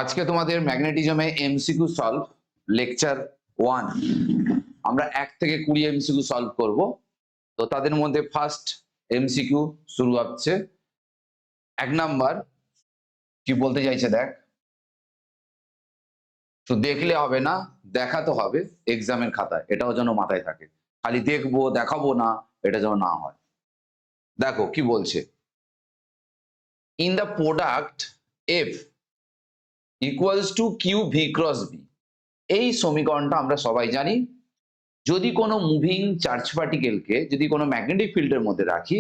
আজকে তোমাদের ম্যাগনেটিজমে MCQ solve lecture 1 আমরা 1 থেকে 20 এমসিকিউ সলভ করব। তো তাদের মধ্যে ফার্স্ট এমসিকিউ শুরু হচ্ছে। 1 নাম্বার কি বলতে চাইছে দেখ, তো দেখলে হবে না, দেখাতে হবে এক্সামের খাতায়, এটাও যেন মাথায় থাকে। খালি দেখবো দেখাবো না, এটা যেন না হয়। দেখো কি বলছে, in the product F equals to Q V cross B. এই সমীকরণটা আমরা সবাই জানি। যদি কোনো মুভিং চার্জ পার্টিকেলকে যদি কোনো ম্যাগনেটিক ফিল্ডের মধ্যে রাখি,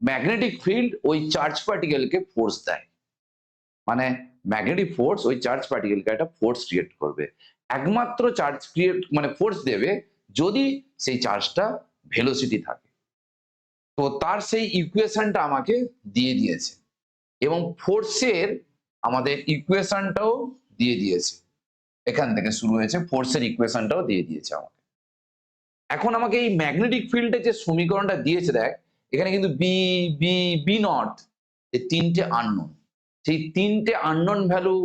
ম্যাগনেটিক ফিল্ড ওই চার্জ পার্টিকেলকে ফোর্স দেয়, মানে ম্যাগনেটিক ফোর্স ওই চার্জ পার্টিকেলকে একটা ফোর্স ক্রিয়েট করবে। একমাত্র চার্জ ক্রিয়েট মানে ফোর্স দেবে যদি সেই চার্জটা ভেলোসিটি থাকে। তো তার সেই ইকুয়েশনটা আমাকে দিয়ে দিয়েছে এবং ফোর্সের আমাদের ইকুয়েশনটাও দিয়ে দিয়েছে। এখান থেকে শুরু হয়েছে, ফোর্সের ইকুয়েশনটাও দিয়ে দিয়েছে আমাকে। এখন আমাকে এই ম্যাগনেটিক ফিল্ডের যে সমীকরণটা দিয়েছে দেখ, এখানে কিন্তু বি বি বি নট এই তিনটে আননোন, সেই তিনটে আননোন ভ্যালু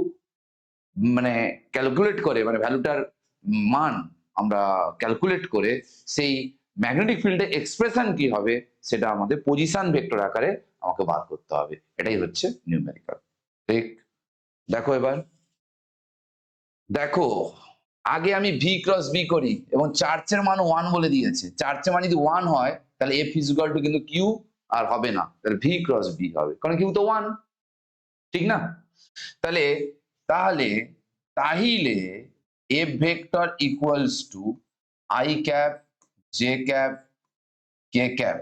মানে ক্যালকুলেট করে, মানে ভ্যালুটার মান আমরা ক্যালকুলেট করে সেই ম্যাগনেটিক ফিল্ডের এক্সপ্রেশন কি হবে সেটা আমাদের পজিশন ভেক্টর আকারে আমাকে বার করতে হবে। এটাই হচ্ছে নিউমেরিক্যাল। ঠিক, দেখো এবার দেখো, আগে আমি ভি ক্রস বি করি এবং চার্জের মান 1 বলে দিয়েছে। চার্জের মান যদি 1 হয় তাহলে এফ ইজ ইকুয়াল টু কিন্তু কিউ আর হবে না, তাহলে ভি ক্রস বি হবে, কারণ কিউ তো 1, ঠিক না? তাহলে তাহলে তাহলে F vector equals to I cap J cap K cap.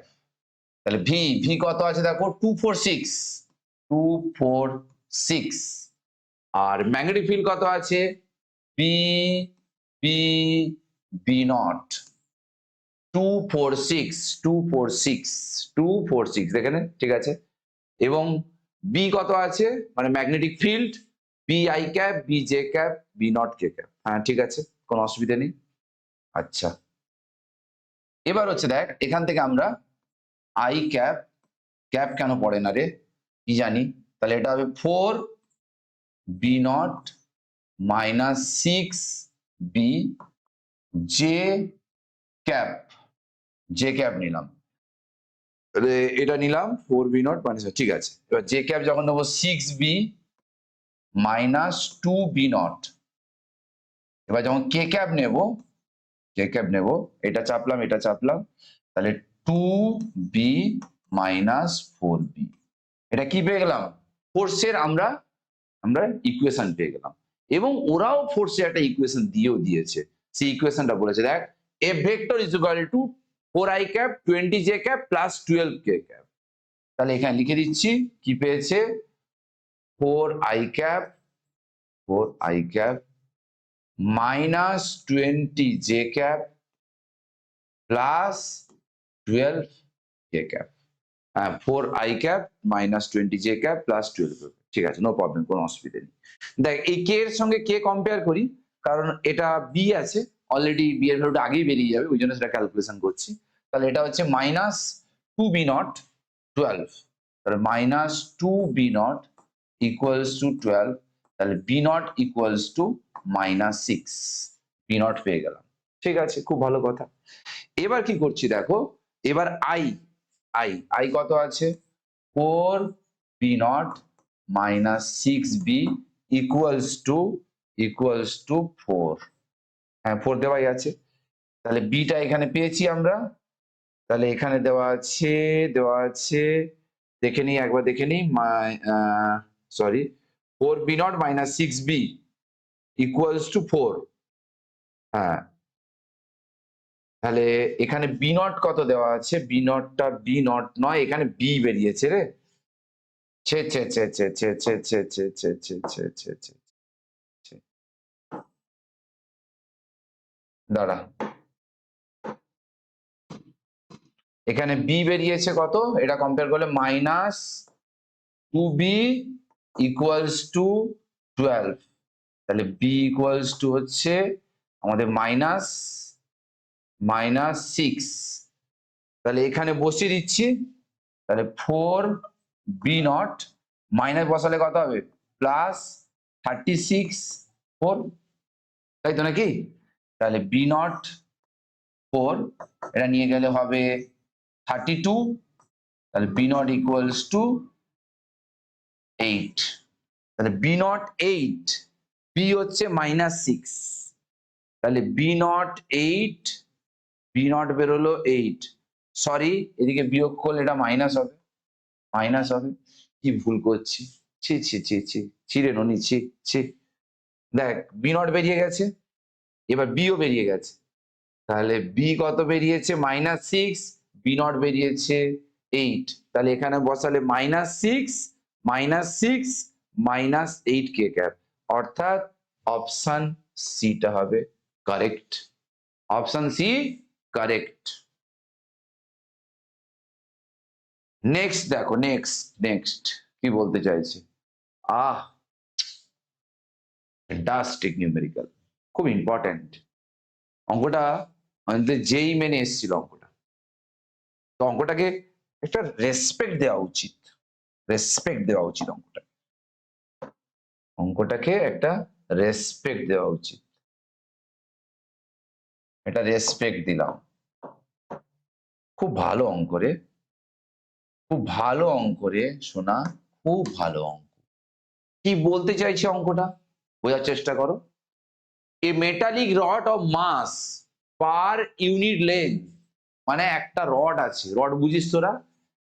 তাহলে ভি ভি কত আছে দেখো, 246 আর ম্যাগনেটিক ফিল্ড কত আছে, বি বি বি নট 246 দেখেন, ঠিক আছে। এবং বি কত আছে, মানে magnetic field B I cap B J cap B naught K cap. হ্যাঁ ঠিক আছে, কোনো অসুবিধা নেই। আচ্ছা, এবার হচ্ছে দেখ, এখান থেকে আমরা আই ক্যাপ, ক্যাপ কেন পড়ে না রে কি জানি, তাহলে এটা হবে 4 B naught minus 6 B J cap, J cap নিলাম, এটা নিলাম 4 বি নট মাইনাস, ঠিক আছে। এবার জে ক্যাপ যখন নেবো 6 বি মাইনাস 2 বি নট। এবার যখন কে ক্যাপ নেব, কে ক্যাপ নেব, এটা চাপলাম এটা চাপলাম, তাহলে 2 বি মাইনাস 4 বি। এটা কি পেয়ে গেলাম, ফোর্সের আমরা ইকুয়েশন পেয়ে গেলাম। এবং ওরাও ফোর্সের একটা ইকুয়েশন দিয়েও দিয়েছে। সেই ইকুয়েশনটা বলেছে দেখ, এ vector is equal two 4i cap 20j cap plus 12k cap. তাহলে এখানে লিখে দিচ্ছি কি পেয়েছে, 4i cap minus 20j cap plus 12k cap. হ্যাঁ, 4i cap minus 20j cap plus 12k, ঠিক আছে, নো প্রবলেম, কোনো অসুবিধা নেই। দেখ এই কে এর সঙ্গে কে কম্পেয়ার করি, কারণ এটা বি আছে অলরেডি, বি এর ভ্যালুটা আগেই বেরিয়ে যাবে, ওই জন্য সেটা ক্যালকুলেশন করছি। তাহলে এটা হচ্ছে মাইনাস 2 বি নট 12, তাহলে minus 2 B naught equals to 12, তাহলে B naught equals to minus 6, B naught পেয়ে গেলাম। ঠিক আছে, খুব ভালো কথা। এবার কি করছি দেখো, এবার আই আই আই কত আছে, 4 B naught minus 6 B equals to 4। হ্যাঁ 4 দেওয়াই আছে, তাহলে বিটা এখানে পেয়েছি আমরা, তাহলে এখানে দেওয়া আছে দেখে নিই একবার, দেখে নিই, sorry 4 B naught minus 6 B equals to 4। হ্যাঁ, তাহলে এখানে বি নট কত দেওয়া আছে, বি নটটা বি নট নয়, এখানে বি বেরিয়েছে রে, ছে ছে ছে ছে ছে ছে ছে ছে ছে ছে ছে ছে ছে ছে, দাঁড়া, এখানে বি বেরিয়েছে কত, এটা কম্পেয়ার করলে মাইনাস 2b ইকুয়ালস টু 12, তাহলে বি ইকুয়ালস টু হচ্ছে আমাদের মাইনাস 6, তাহলে এখানে বসিয়ে দিচ্ছি, তাহলে 4 বি নট মাইনাস বসালে কত হবে, প্লাস 36 4, তাই তো নাকি? তাহলে বি নট 4, এটা নিয়ে গেলে হবে 32, তাহলে বি নট ইকুয়ালস টু 8। তাহলে বি নট 8, বি হচ্ছে -6, তাহলে বি নট 8, বি নট বেরোলো 8, সরি এদিকে বিয়োগ করলে এটা মাইনাস হবে, কি ভুল করছি, ছি ছি ছি ছি ছি রে ননি, ছি ছি। দেখ বি নট বেরিয়ে গেছে, এবার বিও বেরিয়ে গেছে, তাহলে বি কত বেরিয়েছে -6, বি নট বেরিয়েছে 8, তাহলে এখানে বসালে -6 -8 কে ক্যাপ, অর্থাৎ অপশন সিটা হবে correct, option C correct. Next দেখো, নেক্সট কি বলতে চাইছে, ডাস্টিক নিউমেরিক্যাল, খুব ইম্পর্টেন্ট অঙ্কটা, আমাদের যেই মেনে এসেছিল অঙ্কটা, তো অঙ্কটাকে একটা রেসপেক্ট দেওয়া উচিত, অঙ্কটাকে একটা রেসপেক্ট দেওয়া উচিত, এটা রেসপেক্ট দিলাম। খুব ভালো অঙ্ক রে, খুব ভালো অঙ্ক রে শোনা, খুব ভালো অঙ্ক। কি বলতে চাইছে অঙ্কটা বোঝার চেষ্টা করো। A metallic rod of mass per unit length, মানে একটা রড আছে, রড বুঝিস তোরা,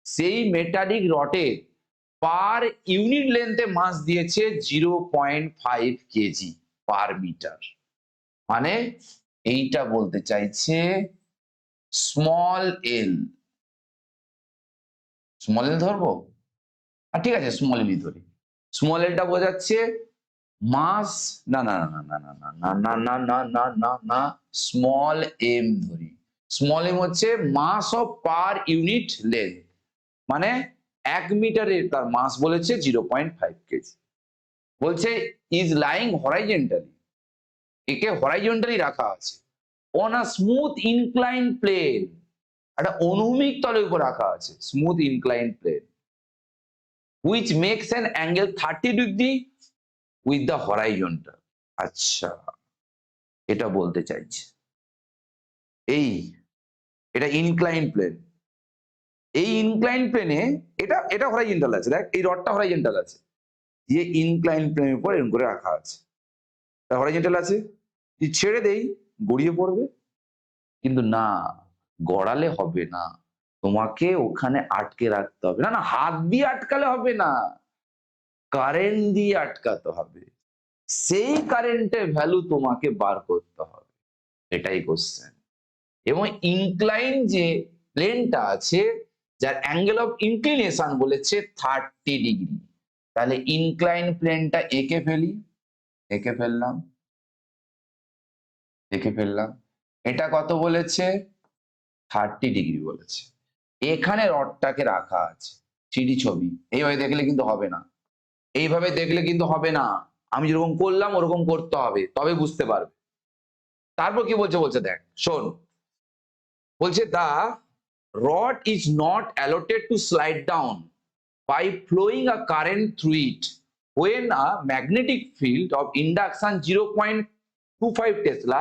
সেই মেটালিক রডে পার ইউনিট লেন্থে মাস দিয়েছে 0.5 কেজি পার মিটার, মানে এইটা বলতে চাইছে স্মল এল, ধরবো, ঠিক আছে স্মল এলই ধরি, স্মল এলটা বোঝাচ্ছে মাস, না না না না না না না না না না না না না, স্মল এম ধরি, স্মল এম হচ্ছে mass of per unit length, মানে 1 মিটারে তার মাস বলেছে 0.5 কেজি, বলছে ইজ লাইং হরাইজন্টালি, একে হরাইজন্টালি রাখা আছে, on a smooth incline plane, একটা অনুভূমিক তলের উপর রাখা আছে, smooth incline plane, which makes an angle 30 degree with the horizontal। আচ্ছা, এটা বলতে চাইছে এটা ইনক্লাইন প্লেন, এই ইনক্লাইন প্লেনে এটা হরাইজন্টাল আছে, দেখ এই রডটা হরাইজন্টাল আছে, যে ইনক্লাইন প্লেনের উপর এরকম করে রাখা আছে, হরাইজন্টাল আছে, যদি ছেড়ে দেই গড়িয়ে পড়বে, কিন্তু না, গড়ালে হবে না, তোমাকে ওখানে আটকে রাখতে হবে, না না হাত দিয়ে আটকালে হবে না, কারেন্ট দিয়ে আটকাতে হবে, সেই কারেন্টের ভ্যালু তোমাকে বার করতে হবে, এটাই কোশ্চেন। এবং ইনক্লাইন যে প্লেনটা আছে, যার অ্যাঙ্গেল অফ ইনক্লিনেশন বলেছে 30 ডিগ্রি, তাহলে ইনক্লাইন প্লেনটা এঁকে ফেলি, এঁকে ফেললাম, এটা কত বলেছে 30 ডিগ্রি বলেছে, এখানে রডটাকে রাখা আছে, থ্রিডি ছবি, এইভাবে দেখলে কিন্তু হবে না, এইভাবে দেখলে কিন্তু হবে না, আমি যেরকম করলাম ওরকম করতে হবে, তবে বুঝতে পারবে। তারপর কি বলছে দেখ শোন, বলছে দা rod is not allowed to slide down by flowing a current through it when a magnetic field of induction 0.25 Tesla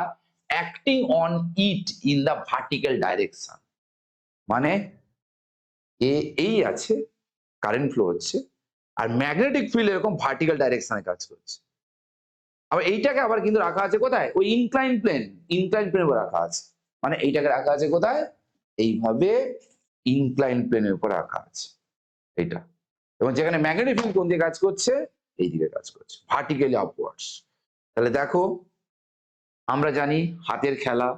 acting on it in the vertical direction। মানে এই আছে, কারেন্ট ফ্লো হচ্ছে, আর ম্যাগনেটিক ফিল্ড এরকম vertical ডাইরেকশনে কাজ করছে, আবার এইটাকে আবার কিন্তু রাখা আছে কোথায়, ওই ইনক্লাইন প্লেনের উপর রাখা আছে, মানে এইটাকে রাখা আছে কোথায়, এইভাবে ইনক্লাইন প্লেনের উপর রাখা আছে এটা, এবং যেখানে ম্যাগনেটিক ফিল্ড কোন দিকে কাজ করছে, এই দিকে কাজ করছে, ভার্টিক্যালি আপওয়ার্ডস। তাহলে দেখো আমরা জানি হাতের খেলা,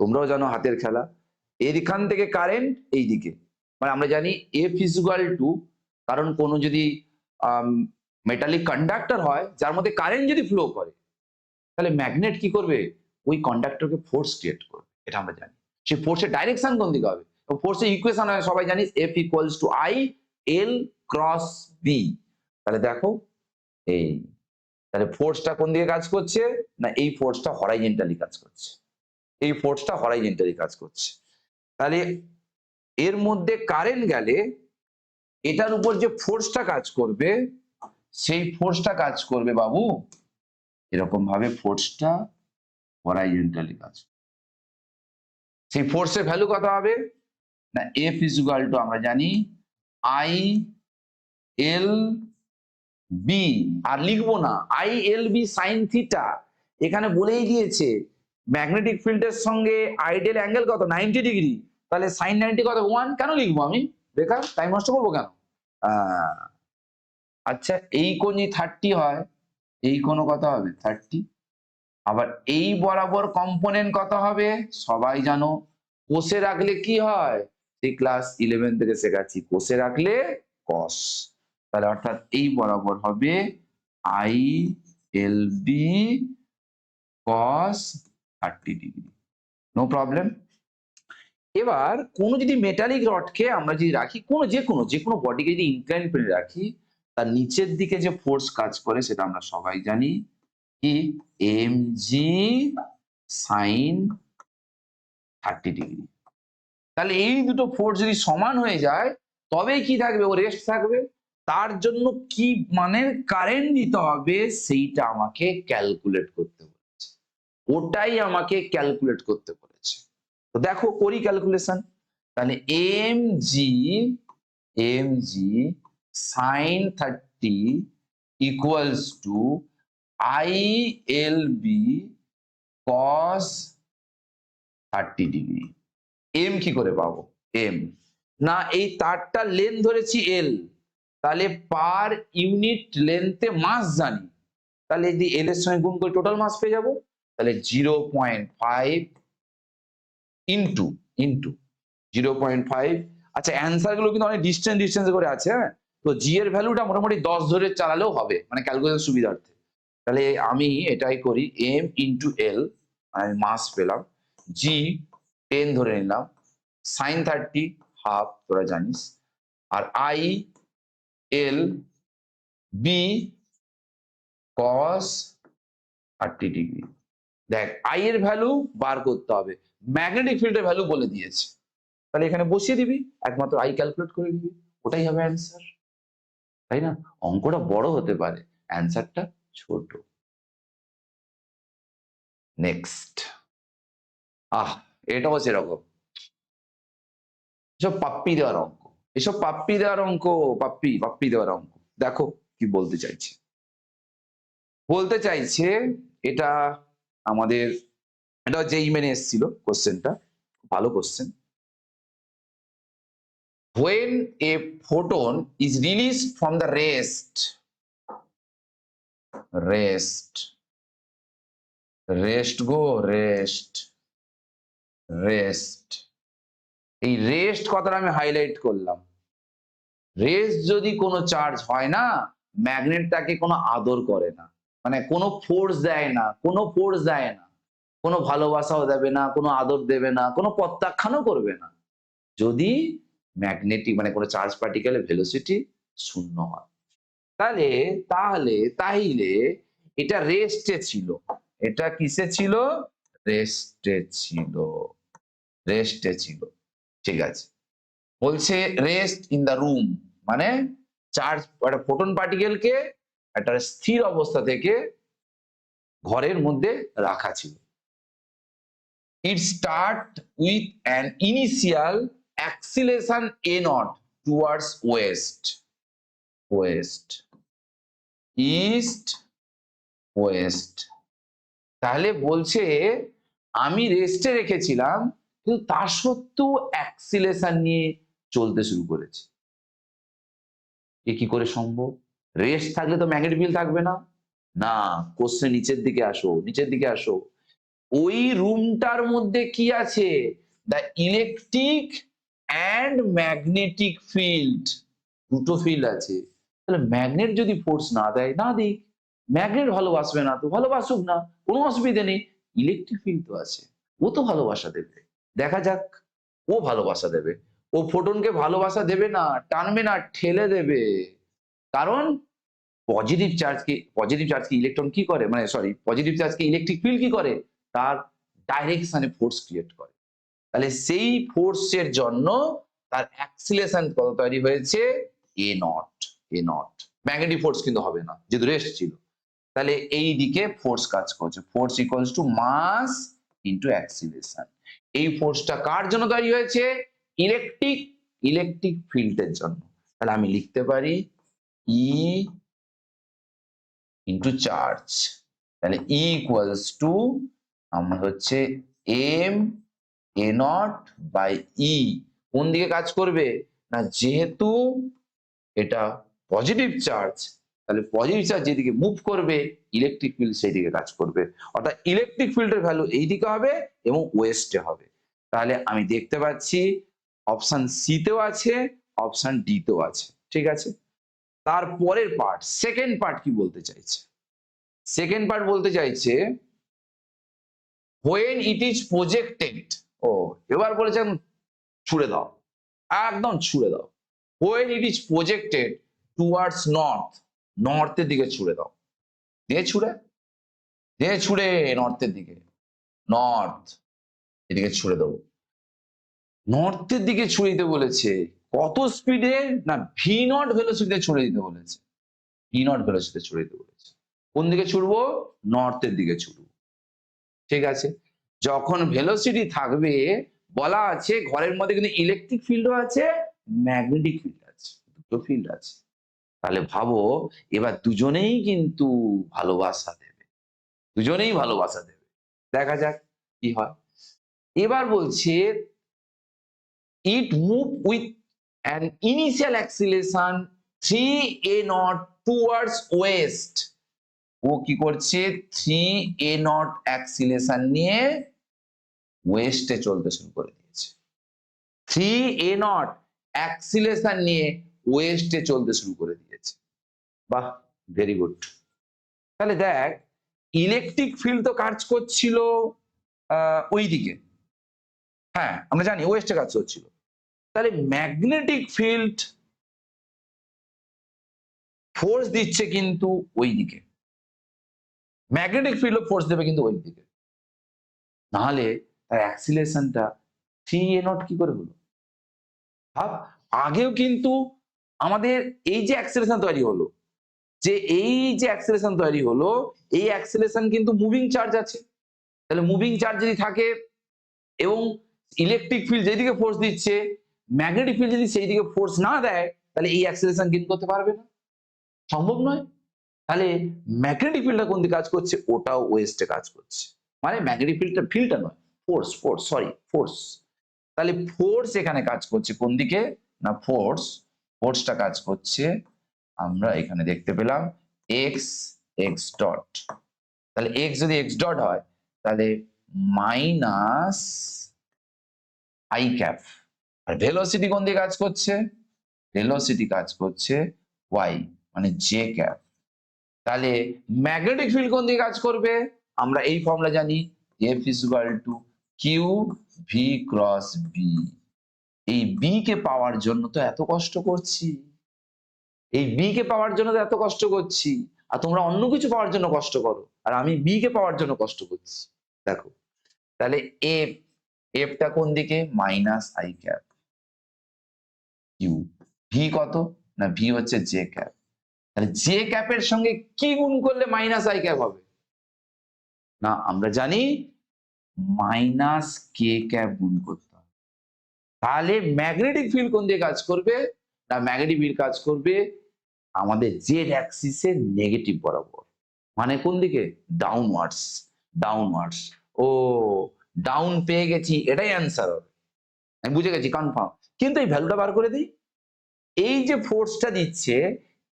তোমরাও জানো হাতের খেলা, এখান থেকে কারেন্ট এই দিকে, মানে আমরা জানি এফ ইকুয়াল টু, কারণ কোনো যদি মেটালিক কন্ডাক্টর হয় যার মধ্যে কারেন্ট যদি ফ্লো করে, তাহলে ম্যাগনেট কি করবে, ওই কন্ডাক্টরকে ফোর্স ক্রিয়েট করবে, এটা আমরা জানি, সেই ফোর্সের ডাইরেকশন কোন দিকে হবে, ফোর্সের ইকুয়েশন হয় সবাই জানিস F equals to I L cross B. তাহলে দেখো তাহলে ফোর্সটা কোন দিকে কাজ করছে, না এই ফোর্সটা হরাইজন্টালি কাজ করছে, তাহলে এর মধ্যে কারেন্ট গেলে এটার উপর যে ফোর্সটা কাজ করবে সেই ফোর্সটা কাজ করবে বাবু এরকম ভাবে, ফোর্সটা হরাইজন্টালি কাজ করবে। সেই ফোর্সের ভ্যালু কত হবে না, এফ ইজ ইকুয়াল টু আমরা জানি আই এল বি, আর লিখবো না I L B sine theta, এখানে বলেই দিয়েছে ম্যাগনেটিক ফিল্ডের সঙ্গে আইডিয়াল অ্যাঙ্গেল কত 90 ডিগ্রি, তাহলে সাইন 90 কত 1, কেন লিখবো আমি, বেকার টাইম নষ্ট করবো কেন। আচ্ছা এই কোণ যদি 30 হয়, এই কোণ কত হবে 30, আবার এই বরাবর কম্পোনেন্ট কত হবে সবাই জানো, কোষে রাখলে কি হয়, সেই ক্লাস 11 থেকে শেখাচ্ছি, কোষে রাখলে কস, তাহলে অর্থাৎ এই বরাবর হবে I L B cos 30 degree, no problem. এবার কোনো যদি মেটালিক রডকে আমরা যদি রাখি, কোনো যে কোনো বডিকে যদি ইনক্লাইন প্লেনে রাখি, তার নিচের দিকে যে ফোর্স কাজ করে সেটা আমরা সবাই জানি কি, এম জি সাইন 30 ডিগ্রি। তাহলে এই দুটো ফোর্স যদি সমান হয়ে যায় তবেই কি থাকবে, ও রেস্ট থাকবে। তার জন্য কি মানের কারেন্ট দিতে হবে সেইটা আমাকে ক্যালকুলেট করতে বলেছে, ওটাই আমাকে ক্যালকুলেট করতে বলেছে। তো দেখো করি ক্যালকুলেশন, তাহলে M G sine 30 equals to I L B cos 30 degree. M কি করে পাবো, এম না এই তারটা লেন্থ ধরেছি এল, তাহলে পার ইউনিট লেন্থে মাস জানি, তাহলে যদি এল এর সঙ্গে গুণ করে টোটাল মাস পেয়ে যাবো, তাহলে 0.5 ইন্টু 0.5। আচ্ছা অ্যান্সার গুলো কিন্তু অনেক ডিস্টেন্স করে আছে, হ্যাঁ, তো জি এর ভ্যালুটা মোটামুটি 10 ধরে চালালেও হবে, মানে ক্যালকুলেশন সুবিধার্থে। তাহলে আমি এটাই করি, এম ইন্টু এল, আমি মাস পেলাম, জি 10 ধরে নিলাম, সাইন 30 হাফ তোরা জানিস, আর I L B cos 30 degree. দেখ আই এর ভ্যালু বার করতে হবে, ম্যাগনেটিক ফিল্ডের ভ্যালু বলে দিয়েছে, তাহলে এখানে বসিয়ে দিবি, একমাত্র আই ক্যালকুলেট করে দিবি, ওটাই হবে অ্যান্সার, তাই না। অঙ্কটা বড় হতে পারে, অ্যান্সারটা ছোট। নেক্সট, এটাও সেরকম, এসব পাপ্পি দেওয়ার অঙ্ক, এসব পাপ্পি দেওয়ার অঙ্ক, পাপ্পি দেওয়ার অঙ্ক। দেখো কি বলতে চাইছে, এটা আমাদের, এটা যেই মেনে এসেছিল কোশ্চেনটা, ভালো question. When a photon is released from the rest এই রেস্ট কথাটা আমি হাইলাইট করলাম, রেস্ট যদি কোনো চার্জ হয় না, ম্যাগনেট তাকে কোনো আদর করে না, মানে কোনো ফোর্স দেয় না, কোনো ভালোবাসাও দেবে না, কোনো আদর দেবে না, কোনো প্রত্যাখ্যানও করবে না, যদি ম্যাগনেটিক মানে কোনো চার্জ পার্টিকেলের ভেলোসিটি শূন্য হয়। তাহলে এটা রেস্টে ছিল, এটা কিসে ছিল, রেস্টে ছিল, ঠিক আছে। বলছে রেস্ট ইন দ্য রুম, মানে চার্জ একটা ফোটন পার্টিকেলকে একটা স্থির অবস্থা থেকে ঘরের মধ্যে রাখা ছিল। It start with an initial acceleration a naught towards east west। তাহলে বলছে আমি রেস্টে রেখেছিলাম কিন্তু তা সত্ত্বেও অ্যাক্সিলেশন নিয়ে চলতে শুরু করেছে। এ কি করে সম্ভব? রেস্ট থাকলে তো ম্যাগনেটিক ফিল্ড থাকবে না। না, কোশ্চেন নিচের দিকে আসো। ওই রুমটার মধ্যে কি আছে? The electric and magnetic field, দুটো ফিল্ড আছে। তাহলে ম্যাগনেট যদি ফোর্স না দেয়, না দিক, ম্যাগনেট ভালোবাসবে না তো ভালোবাসুক না, কোনো অসুবিধা নেই। ইলেকট্রিক ফিল্ড তো আছে, ও তো ভালোবাসা দেবে। দেখা যাক ও ভালোবাসা দেবে। ও ফোটনকে ভালোবাসা দেবে না, টানবে না, ঠেলে দেবে। কারণ পজিটিভ চার্জকে ইলেকট্রন কি করে, মানে সরি, পজিটিভ চার্জকে ইলেকট্রিক ফিল্ড কি করে, তার ডাইরেকশনে ফোর্স ক্রিয়েট করে। তাহলে সেই ফোর্সের জন্য তার অ্যাক্সিলেশন কত তৈরি হয়েছে, এ নট। ম্যাগনেটিক ফোর্স কিন্তু হবে না, যেহেতু রেস্ট ছিল। তাহলে এই দিকে ফোর্স কাজ করছে, force equals to mass into acceleration. এই ফোর্সটা কার জন্য তৈরি হয়েছে? ইলেকট্রিক ফিল্ডের জন্য। তাহলে আমি লিখতে পারি ই ইন্টু চার্জ। তাহলে ই ইকুয়ালস টু আমার হচ্ছে এম এ নট বাই ই। কোন দিকে কাজ করবে? না যেহেতু এটা পজিটিভ চার্জ, তাহলে পজিটিভ চার্জ যেদিকে মুভ করবে ইলেকট্রিক ফিল্ড সেই দিকে কাজ করবে। অর্থাৎ ইলেকট্রিক ফিল্ডের ভ্যালু এই দিকে হবে এবং ওয়েস্টে হবে। তাহলে আমি দেখতে পাচ্ছি অপশন সি তেও আছে, অপশন ডি তেও আছে। ঠিক আছে, তারপরের পার্ট, সেকেন্ড পার্ট কি বলতে চাইছে? সেকেন্ড পার্ট বলতে চাইছে when it is projected। ও এবার বলেছে ছুড়ে দাও, একদম ছুড়ে দাও। when it is projected towards north, নর্থের দিকে ছুড়ে দাও। দিয়ে ছুড়ে নর্থের দিকে, নর্থ এদিকে ছুড়ে দেবো। নর্থের দিকে ছুড়ে দিতে বলেছে, কত স্পিডে? না ভি নট ভেলোসিটিতে ছুড়ে দিতে বলেছে, ভি নট ভেলোসিটিতে ছুড়ে দিতে বলেছে। কোন দিকে ছুড়বো? নর্থের দিকে ছুড়বো। ঠিক আছে, যখন ভেলোসিটি থাকবে, বলা আছে ঘরের মধ্যে কিন্তু ইলেকট্রিক ফিল্ডও আছে, ম্যাগনেটিক ফিল্ড আছে, দুটো ফিল্ড আছে। তাহলে ভাবো এবার দুজনেই কিন্তু ভালোবাসা দেবে, দুজনেই ভালোবাসা দেবে। দেখা যাক কি হয়। এবার বলছে it move with an initial acceleration 3a0 towards west. ও কি করছে? 3a0 অ্যাক্সিলারেশন নিয়ে ওয়েস্টে চলতে শুরু করে দিয়েছে। 3a0 অ্যাক্সিলারেশন নিয়ে ওয়েস্টে চলতে শুরু করে দিয়েছে। বাহ, ভেরি গুড। তাহলে দেখ ইলেকট্রিক ফিল্ড তো কাজ করছিল ওই দিকে, হ্যাঁ আমরা জানি ওয়েস্টে কাজ করছিল। তাহলে ম্যাগনেটিক ফিল্ড ফোর্স দিচ্ছে কিন্তু ওই দিকে, ম্যাগনেটিক ফিল্ড ফোর্স দেবে কিন্তু ওই দিকে। নাহলে তার অ্যাক্সিলারেশনটা 3a0 কি করে হলো? ভাব, আগেও কিন্তু আমাদের এই যে অ্যাক্সিলারেশন তৈরি হলো, এই অ্যাক্সিলারেশন কিন্তু মুভিং চার্জ আছে। তাহলে মুভিং চার্জ যদি থাকে এবং ইলেকট্রিক ফিল্ড যেদিকে ফোর্স দিচ্ছে, ম্যাগনেটিক ফিল্ড যদি সেই দিকে ফোর্স না দেয়, তাহলে এই অ্যাক্সিলারেশন গেইন করতে পারবে না, সম্ভব নয়। তাহলে ম্যাগনেটিক ফিল্ডটা কোন দিকে কাজ করছে? ওটাও ওয়েস্টে কাজ করছে। মানে ম্যাগনেটিক ফিল্ডটা নয়, ফোর্স। তাহলে ফোর্স এখানে কাজ করছে কোন দিকে? না ফোর্সটা কাজ করছে, আমরা এখানে দেখতে পেলাম এক্স ডট। তাহলে এক্স যদি এক্স ডট হয় তাহলে মাইনাস আই ক্যাপ। আর ভেলোসিটি কোন দিকে কাজ করছে? ভেলোসিটি কাজ করছে ওয়াই, মানে জে ক্যাপ। তাহলে ম্যাগনেটিক ফিল্ড কোন দিকে কাজ করবে? আমরা এই ফর্মুলা জানি, F is equal to Q V cross B. এই বি কে পাওয়ার জন্য তো এত কষ্ট করছি, আর তোমরা অন্য কিছু পাওয়ার জন্য কষ্ট করো, আর আমি বি কে পাওয়ার জন্য কষ্ট করছি। দেখো তাহলে এফটা কোন দিকে? Minus I cap, Q. V কত? না ভি হচ্ছে জে ক্যাপ। তাহলে জে ক্যাপের সঙ্গে কি গুণ করলে মাইনাস আই ক্যাপ হবে? না আমরা জানি মাইনাস কে ক্যাপ গুণ করতে হবে। তাহলে ম্যাগনেটিক ফিল্ড কোন দিকে কাজ করবে? না ম্যাগনেটিক ফিল্ড কাজ করবে আমাদের জেড অ্যাক্সিসের নেগেটিভ বরাবর, মানে কোন দিকে? ডাউনওয়ার্ডস। ও ডাউন পেয়ে গেছি, এটাই অ্যান্সার হবে, আমি বুঝে গেছি, কনফার্ম। কিন্তু এই ভ্যালুটা বার করে দিই। এই যে ফোর্সটা দিচ্ছে,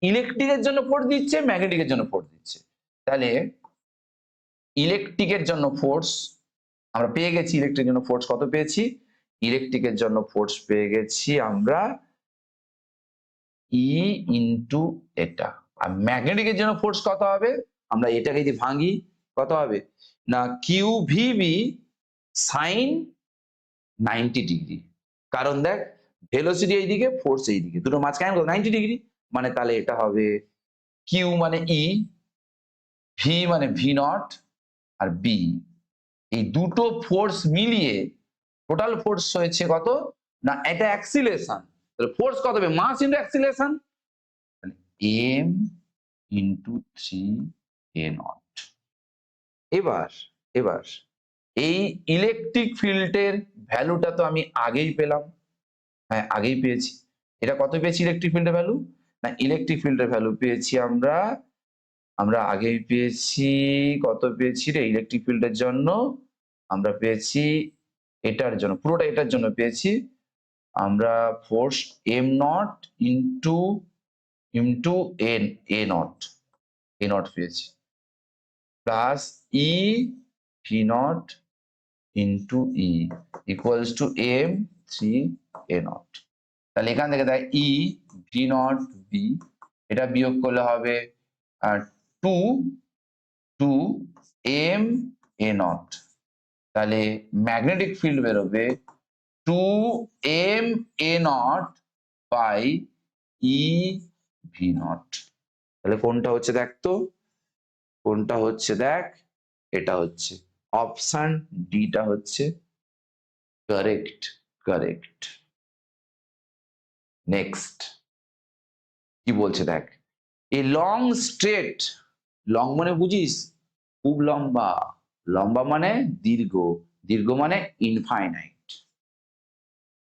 ইলেকট্রিকের জন্য ফোর্স দিচ্ছে, ম্যাগনেটিকের জন্য ফোর্স দিচ্ছে। তাহলে ইলেকট্রিকের জন্য ফোর্স আমরা পেয়ে গেছি, ইলেকট্রিকের জন্য ফোর্স কত পেয়েছি? ইলেকট্রিকের জন্য ফোর্স পেয়ে গেছি আমরা ই ইন্টু এটা। আর ম্যাগনেটিকের জন্য ফোর্স কত হবে? আমরা এটাকে যদি ভাঙি কত হবে? না কিউ ভিবি সাইন 90 ডিগ্রি। কারণ দেখ ভেলোসিটি এইদিকে, ফোর্স এইদিকে, দুটো মাঝখানে 90 ডিগ্রি, মানে তাহলে এটা হবে কিউ মানে ই, ভি মানে ভি নট, আর বি, এই দুটো ফোর্স মিলিয়ে টোটাল ফোর্স হয়েছে কত? না এটা অ্যাক্সিলারেশন। তাহলে ফোর্স কত হবে? Mass into acceleration. m into 3a0। এবার এবার এই ইলেকট্রিক ফিল্ডের ভ্যালুটা তো আমি আগেই পেলাম, হ্যাঁ আগেই পেয়েছি। এটা কত পেয়েছি ইলেকট্রিক ফিল্ডের ভ্যালু? না ইলেকট্রিক ফিল্ডের ভ্যালু পেয়েছি আমরা আমরা আগেই পেয়েছি, কত পেয়েছি রে ইলেকট্রিক ফিল্ডের জন্য? আমরা পেয়েছি এটার জন্য, পুরোটা এটার জন্য পেয়েছি আমরা force m naught into into n a naught পেয়েছি, plus e v naught into e equals to m 3a0। তাহলে এখান থেকে দেখ ই ভি নট বি, এটা বিয়োগ করলে হবে 2m তাহলে ম্যাগনেটিক ফিল্ড বেরোবে 2m by E v not. তাহলে কোনটা হচ্ছে দেখ তো, কোনটা হচ্ছে দেখ, এটা হচ্ছে অপশন ডিটা হচ্ছে কারেক্ট। নেক্সট কি বলছে দেখ, এ লং স্ট্রেট, লং মানে বুঝিস খুব লম্বা, লম্বা মানে দীর্ঘ, দীর্ঘ মানে ইনফাইনাইট।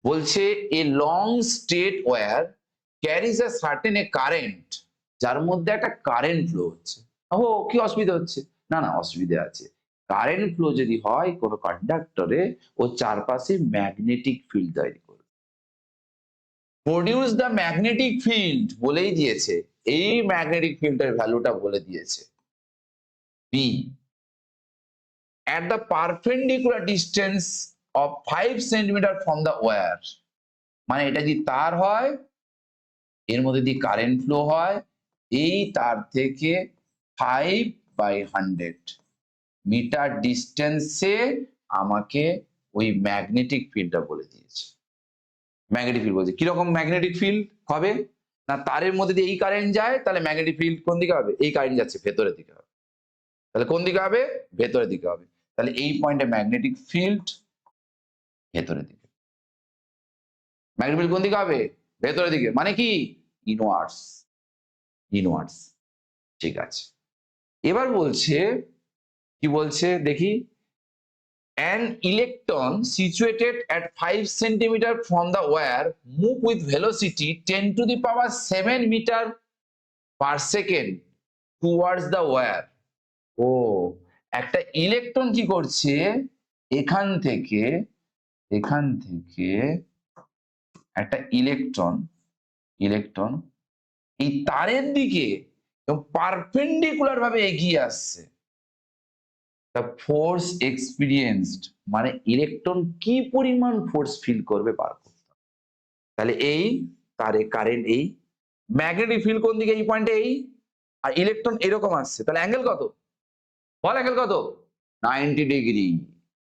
বলছে a long straight wire carries a certain a current, যার মধ্যে একটা কারেন্ট ফ্লো হচ্ছে। ও কি অসুবিধা হচ্ছে? না না অসুবিধা আছে। কারেন্ট ফ্লো যদি হয় কোনো কন্ডাক্টরে, ও চারপাশে ম্যাগনেটিক ফিল্ড তৈরি করবে। প্রডিউস দ্য ম্যাগনেটিক ফিল্ড বলেই দিয়েছে, এই ম্যাগনেটিক ফিল্ডের ভ্যালুটা বলে দিয়েছে B at the perpendicular distance of 5 centimeter from the wire। মানে এটা যদি তার হয়, এর মধ্যে যদি কারেন্ট ফ্লো হয়, এই তার থেকে 5/100 মিটার ডিস্টেন্সে আমাকে ওই ম্যাগনেটিক ফিল্ডটা বলে দিয়েছে। ম্যাগনেটিক ফিল্ড বলছে কিরকম ম্যাগনেটিক ফিল্ড হবে, না তারের মধ্যে দিয়ে এই কারেন্ট যায়, তাহলে ম্যাগনেটিক ফিল্ড কোন দিকে হবে? এই কারেন্ট যাচ্ছে ভেতরের দিকে হবে, তাহলে কোন দিকে হবে? ভেতরের দিকে হবে। তাহলে এই পয়েন্টে ম্যাগনেটিক ফিল্ড ভেতরের দিকে, ম্যাগনেটিক ফিল্ড কোন দিকে হবে? ভেতরের দিকে, মানে কি ইনওয়ার্ডস। ঠিক আছে, এবার বলছে কি বলছে দেখি, an electron situated at 5 centimeter from the wire move with velocity 10 to the power 7 meter per second towards the wire। ও একটা ইলেকট্রন কি করছে, এখান থেকে একটা ইলেকট্রন এই তারের দিকে পারপেন্ডিকুলার ভাবে এগিয়ে আসছে। ফোর্স এক্সপিরিয়েন্সড মানে ইলেকট্রন কি পরিমাণ ফোর্স ফিল করবে বার করতে হবে। তাহলে এই তারে কারেন্ট, এই ম্যাগনেটিক ফিল্ড কোন দিকে? এই পয়েন্টে এই, আর ইলেকট্রন এরকম আসছে, তাহলে অ্যাঙ্গেল কত? বল অ্যাঙ্গেল কত? 90 ডিগ্রি।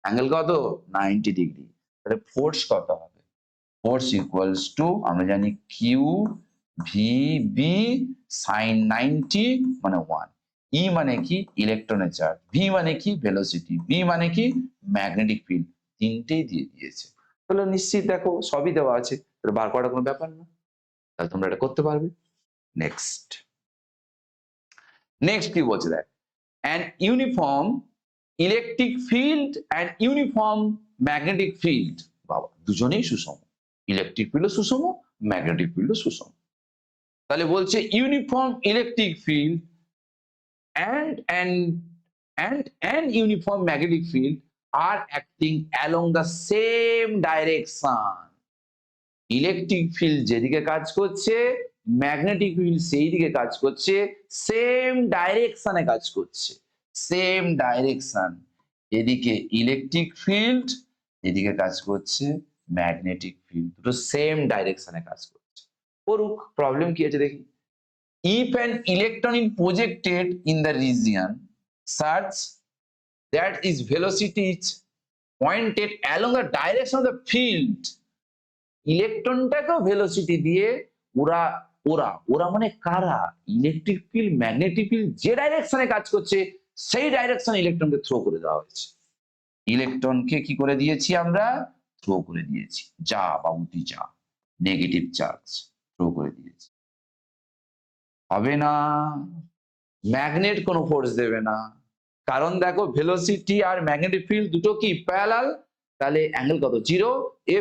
অ্যাঙ্গেল কত? 90 ডিগ্রি। তাহলে ফোর্স কত হবে? ফোর্স ইকুয়ালস টু আমরা জানি কিউ ভি বি সাইন 90 মানে 1। ই মানে কি? ইলেকট্রনের চার্জ। ভি মানে কি? ভেলোসিটি। বি মানে কি? Magnetic field. তিনটেই দিয়ে দিয়েছে। তাহলে নিশ্চিত দেখো সবই দেওয়া আছে, তাহলে বার করার কোনো ব্যাপার না, তাহলে তোমরা এটা করতে পারবে। নেক্সট কি বলছে দেখ, an uniform electric field and uniform magnetic field। বাবা দুজনেই সুষম, ইলেকট্রিক ফিল্ডও সুষম, ম্যাগনেটিক ফিল্ডও সুষম। তাহলে বলছে uniform electric field and an uniform magnetic field are acting along the same direction। Electric field যেদিকে কাজ করছে, ম্যাগনেটিক ফিল্ড সেই দিকে কাজ করছে, সেম ডাইরেকশনে কাজ করছে, সেম ডাইরেকশন। এদিকে ইলেকট্রিক ফিল্ড, এদিকে কাজ করছে ম্যাগনেটিক ফিল্ড, দুটো সেম ডাইরেকশনে কাজ করছে। করুক, প্রবলেম কি আছে দেখি। If an electron is projected in the region such that its velocity is pointed along the direction of the field, ইলেকট্রনটাকেও ভেলোসিটি দিয়ে ওরা ওরা ওরা মানে কারা? ইলেকট্রিক ফিল্ড ম্যাগনেটিক ফিল্ড যে ডাইরেকশনে কাজ করছে সেই ডাইরেকশনে ইলেকট্রনকে থ্রো করে দেওয়া হয়েছে। ইলেকট্রনকে কি করে দিয়েছি আমরা? থ্রো করে দিয়েছি, যা বাবুতি যা, নেগেটিভ চার্জ থ্রো করে দিয়েছি। হবে না, ম্যাগনেট কোনো ফোর্স দেবে না, কারণ দেখো ভেলোসিটি আর ম্যাগনেটিক ফিল্ড দুটো কি প্যারালাল, তাহলে অ্যাঙ্গেল কত 0,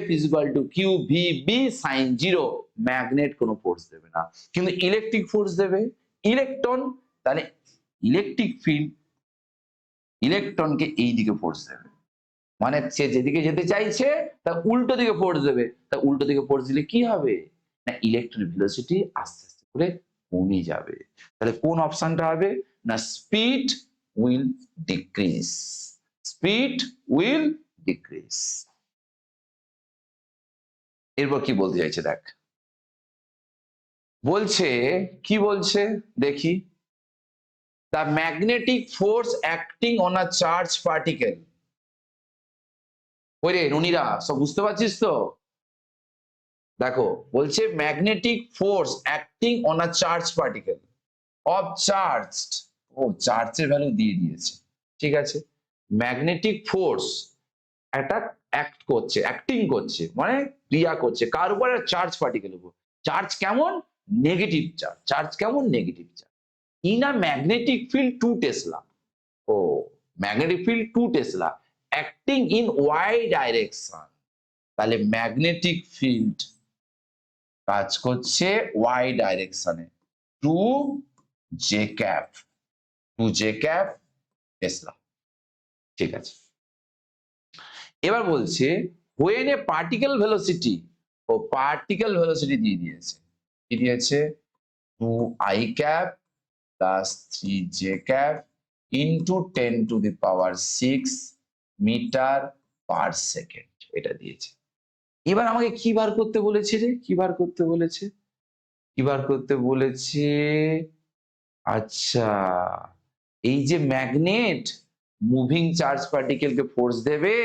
F = Q V B sin 0, magnet কোনো ফোর্স দেবে না, কিন্তু ইলেকট্রিক ফোর্স দেবে ইলেকট্রন, তাহলে ইলেকট্রিক ফিল্ড ইলেকট্রনকে এই দিকে ফোর্স দেবে, মানে সে যেদিকে যেতে চাইছে তার উল্টো দিকে ফোর্স দেবে, তা উল্টো দিকে ফোর্স দিলে কি হবে না ইলেকট্রনের ভেলোসিটি আস্তে আস্তে করে কমে যাবে, তাহলে কোন অপশনটা হবে না speed will decrease, speed will decrease. এরপর কি বলতে চাইছে দেখ, বলছে কি বলছে দেখি, the magnetic force acting on a charged particle, ওই রে রুনিরা সব বুঝতে পারছিস তো, দেখো বলছে magnetic force acting on a charge particle of charged, ও চার্জের ভ্যালু দিয়ে দিয়েছে, ঠিক আছে, ম্যাগনেটিক ফোর্স একটা অ্যাক্ট করছে, অ্যাক্টিং করছে মানে ক্রিয়া করছে কার উপর, চার্জ পার্টিকেলের উপর, চার্জ কেমন নেগেটিভ চার্জ, চার্জ কেমন negative charge, in a magnetic field 2 tesla, ও magnetic field 2 tesla acting in Y direction, তাহলে ম্যাগনেটিক ফিল্ড কাজ করছে ওয়াই ডাইরেকশনে, 2 J cap, 2 J cap tesla, ঠিক আছে। এবার বলছে when a particle velocity, ও পার্টিকেল ভেলোসিটি দিয়ে দিয়েছে, কি দিয়েছে 2 i cap plus 3 j cap into 10 to the power 6 metre per second, এটা দিয়েছে। এবার আমাকে কি বার করতে বলেছে রে, কি বার করতে বলেছে, কি বার করতে বলেছে, আচ্ছা এই যে ম্যাগনেট মুভিং চার্জ পার্টিকেলকে ফোর্স দেবে,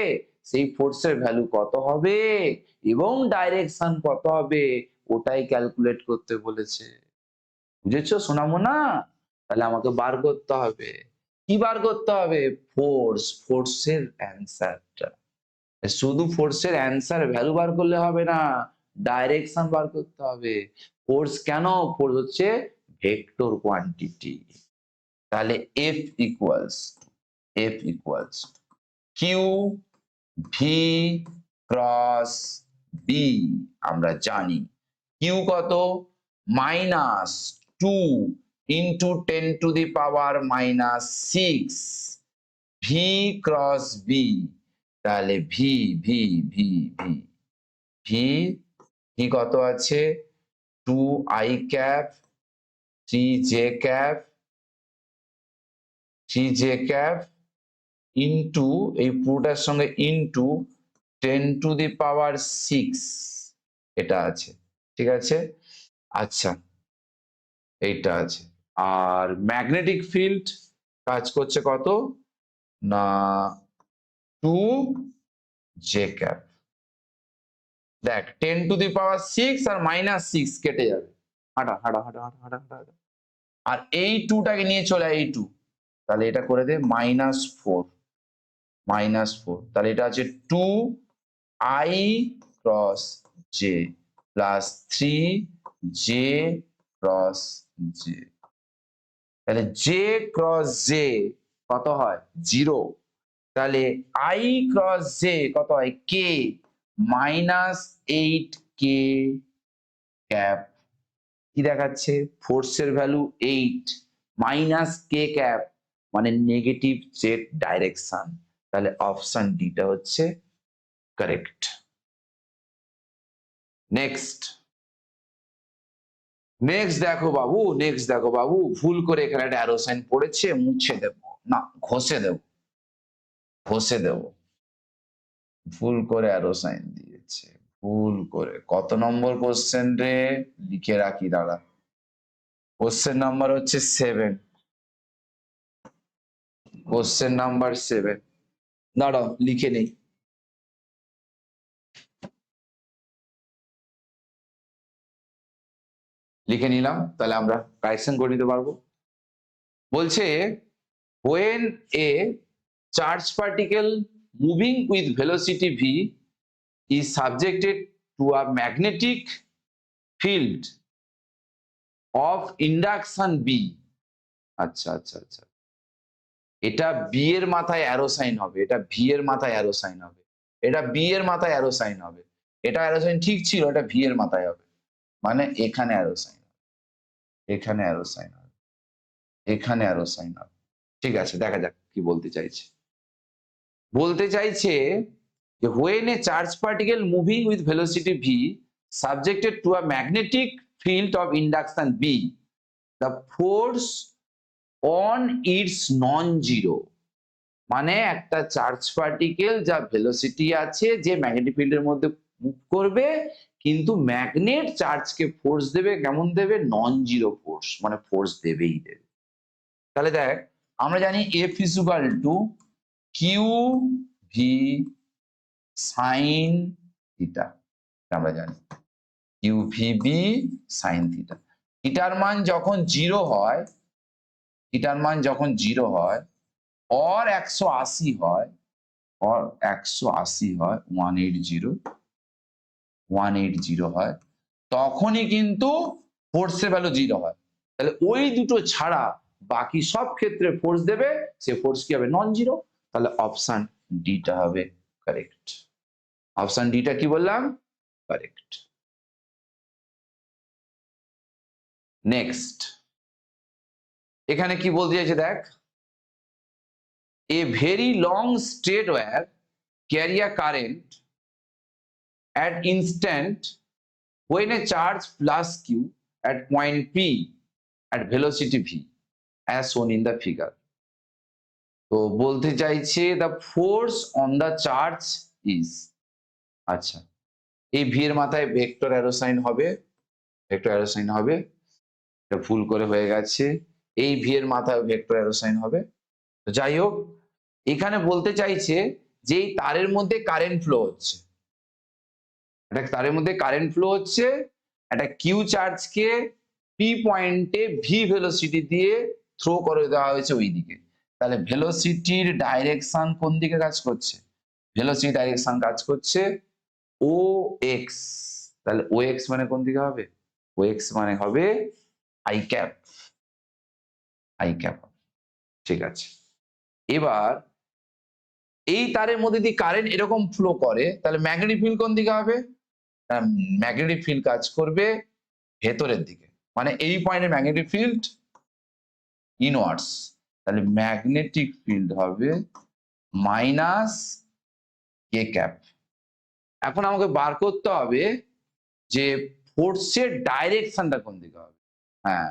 সেই ফোর্সের ভ্যালু কত হবে এবং ডাইরেকশন কত হবে ওটাই ক্যালকুলেট করতে বলেছে, বুঝেছো সোনামোনা, তাহলে আমাকে বার করতে হবে, কি বার করতে হবে ফোর্স, ফোর্সের অ্যান্সারটা, শুধু ফোর্সের অ্যান্সার ভ্যালু বার করলে হবে না, ডাইরেকশন বার করতে হবে, ফোর্স কেন, ফোর্স হচ্ছে ভেক্টর কোয়ান্টিটি, তাহলে F equals q V cross B, আমরা জানি কিউ কত -2 into 10 to the power -6 v cross B, তাহলে v v v v v v কত আছে 2 i cap 3 j cap 3 j cap into এই পুরোটার সঙ্গে ইন্টু 10 টু দি পাওয়ার 6, এটা আছে, ঠিক আছে, আচ্ছা এইটা আছে, আর ম্যাগনেটিক ফিল্ড কাজ করছে কত না 2 j ক্যাপ, দেখ 10 টু দি পাওয়ার 6 আর -6 কেটে যাবে, হাঁটা হাঁটা হাঁটা হাঁটা হাঁটা হাঁটা, আর এই 2 টাকে নিয়ে চলে এই 2, তাহলে এটা করে দে -4, তাহলে এটা আছে 2 i cross j plus 3 j cross j, তাহলে j ক্রস j কত হয় 0, তাহলে i ক্রস j কত হয় k -8 k ক্যাপ, কি দেখাচ্ছে ফোর্সের ভ্যালু 8 মাইনাস k ক্যাপ মানে নেগেটিভ জেড ডাইরেকশন, তাহলে অপশন ডিটা হচ্ছে কারেক্ট। নেক্সট দেখো বাবু ভুল করে এখানে একটা অ্যারো সাইন পড়েছে, মুছে দেব না ঘষে দেব, ভুল করে অ্যারো সাইন দিয়েছে, ভুল করে, কত নম্বর কোশ্চেন রে লিখে রাখি দাঁড়া, কোশ্চেন নাম্বার হচ্ছে 7, কোশ্চেন নাম্বার 7, দাঁড়াও লিখে নেই, লিখে নিলাম, তাহলে আমরা কারেকশন করে নিতে পারবো। বলছে when a charged particle moving with velocity v is subjected to a magnetic field of induction B. আচ্ছা আচ্ছা আচ্ছা, এটা বি এর মাথায় অ্যারো সাইন হবে, এটা ভি এর মাথায় অ্যারো সাইন হবে, এটা বি এর মাথায় অ্যারো সাইন হবে, এটা অ্যারো সাইন ঠিক ছিল, এটা ভি এর মাথায় হবে, মানে এখানে অ্যারো সাইন হবে, এখানে অ্যারো সাইন হবে, এখানে অ্যারো সাইন হবে। ঠিক আছে, দেখা যাক কি বলতে চাইছে। বলতে চাইছে যে when a charge particle moving with velocity v subjected to a magnetic field of induction b, the force on its non-zero, মানে একটা চার্জ পার্টিকেল যা ভেলোসিটি আছে, যে ম্যাগনেটিক ফিল্ডের মধ্যে মুভ করবে, কিন্তু ম্যাগনেট চার্জকে ফোর্স দেবে, কেমন দেবে? নন জিরো ফোর্স, মানে ফোর্স দেবেই দেবে। তাহলে দেখ, আমরা জানি F equal to Q V sine theta, আমরা জানি Q V B sine theta. থিটার মান যখন জিরো হয়, থিটার মান যখন জিরো হয়, অর 180 হয়, অর 180 হয়, 180 হয়, তখনই কিন্তু ফোর্সের ভ্যালু জিরো হয়। তাহলে ওই দুটো ছাড়া বাকি সব ক্ষেত্রে ফোর্স দেবে, সে ফোর্স কি হবে? Non zero. তাহলে অপশন ডিটা হবে কারেক্ট। অপশন ডিটা কি বললাম? কারেক্ট। নেক্সট, এখানে কি বলতে চাইছে দেখ, a very long straight wire carry a current at instant when a charge plus q at point p at velocity v as shown in the figure. তো বলতে চাইছে the force on the charge is, আচ্ছা, এই V এর মাথায় vector arrow sign হবে, vector arrow sign হবে, এটা ভুল করে হয়ে গেছে, এই ভি এর মাথায় ভেক্টর অ্যারো সাইন হবে। তো যাই হোক, এখানে বলতে চাইছে যে এই তারের মধ্যে কারেন্ট ফ্লো হচ্ছে, একটা তারের মধ্যে কারেন্ট ফ্লো হচ্ছে, একটা কিউ চার্জকে পি পয়েন্টে ভি ভেলোসিটি দিয়ে থ্রো করে দেওয়া হয়েছে ওই দিকে। তাহলে ভেলোসিটির ডাইরেকশন কোন দিকে কাজ করছে? ভেলোসিটি ডাইরেকশন কাজ করছে ও এক্স। তাহলে ও এক্স মানে কোন দিকে হবে? ও এক্স মানে হবে আই ক্যাপ, আই ক্যাপ। ঠিক আছে, এবার এই তারের মধ্যে দিয়ে কারেন্ট এরকম ফ্লো করে, তাহলে ম্যাগনেটিক ফিল্ড কোন দিকে হবে? ম্যাগনেটিক ফিল্ড কাজ করবে ভেতরের দিকে, মানে এই পয়েন্টে ম্যাগনেটিক ফিল্ড ইনওয়ার্ডস, তাহলে ম্যাগনেটিক ফিল্ড হবে মাইনাস কে ক্যাপ। এখন আমাকে বার করতে হবে যে ফোর্সের ডাইরেকশনটা কোন দিকে হবে। হ্যাঁ,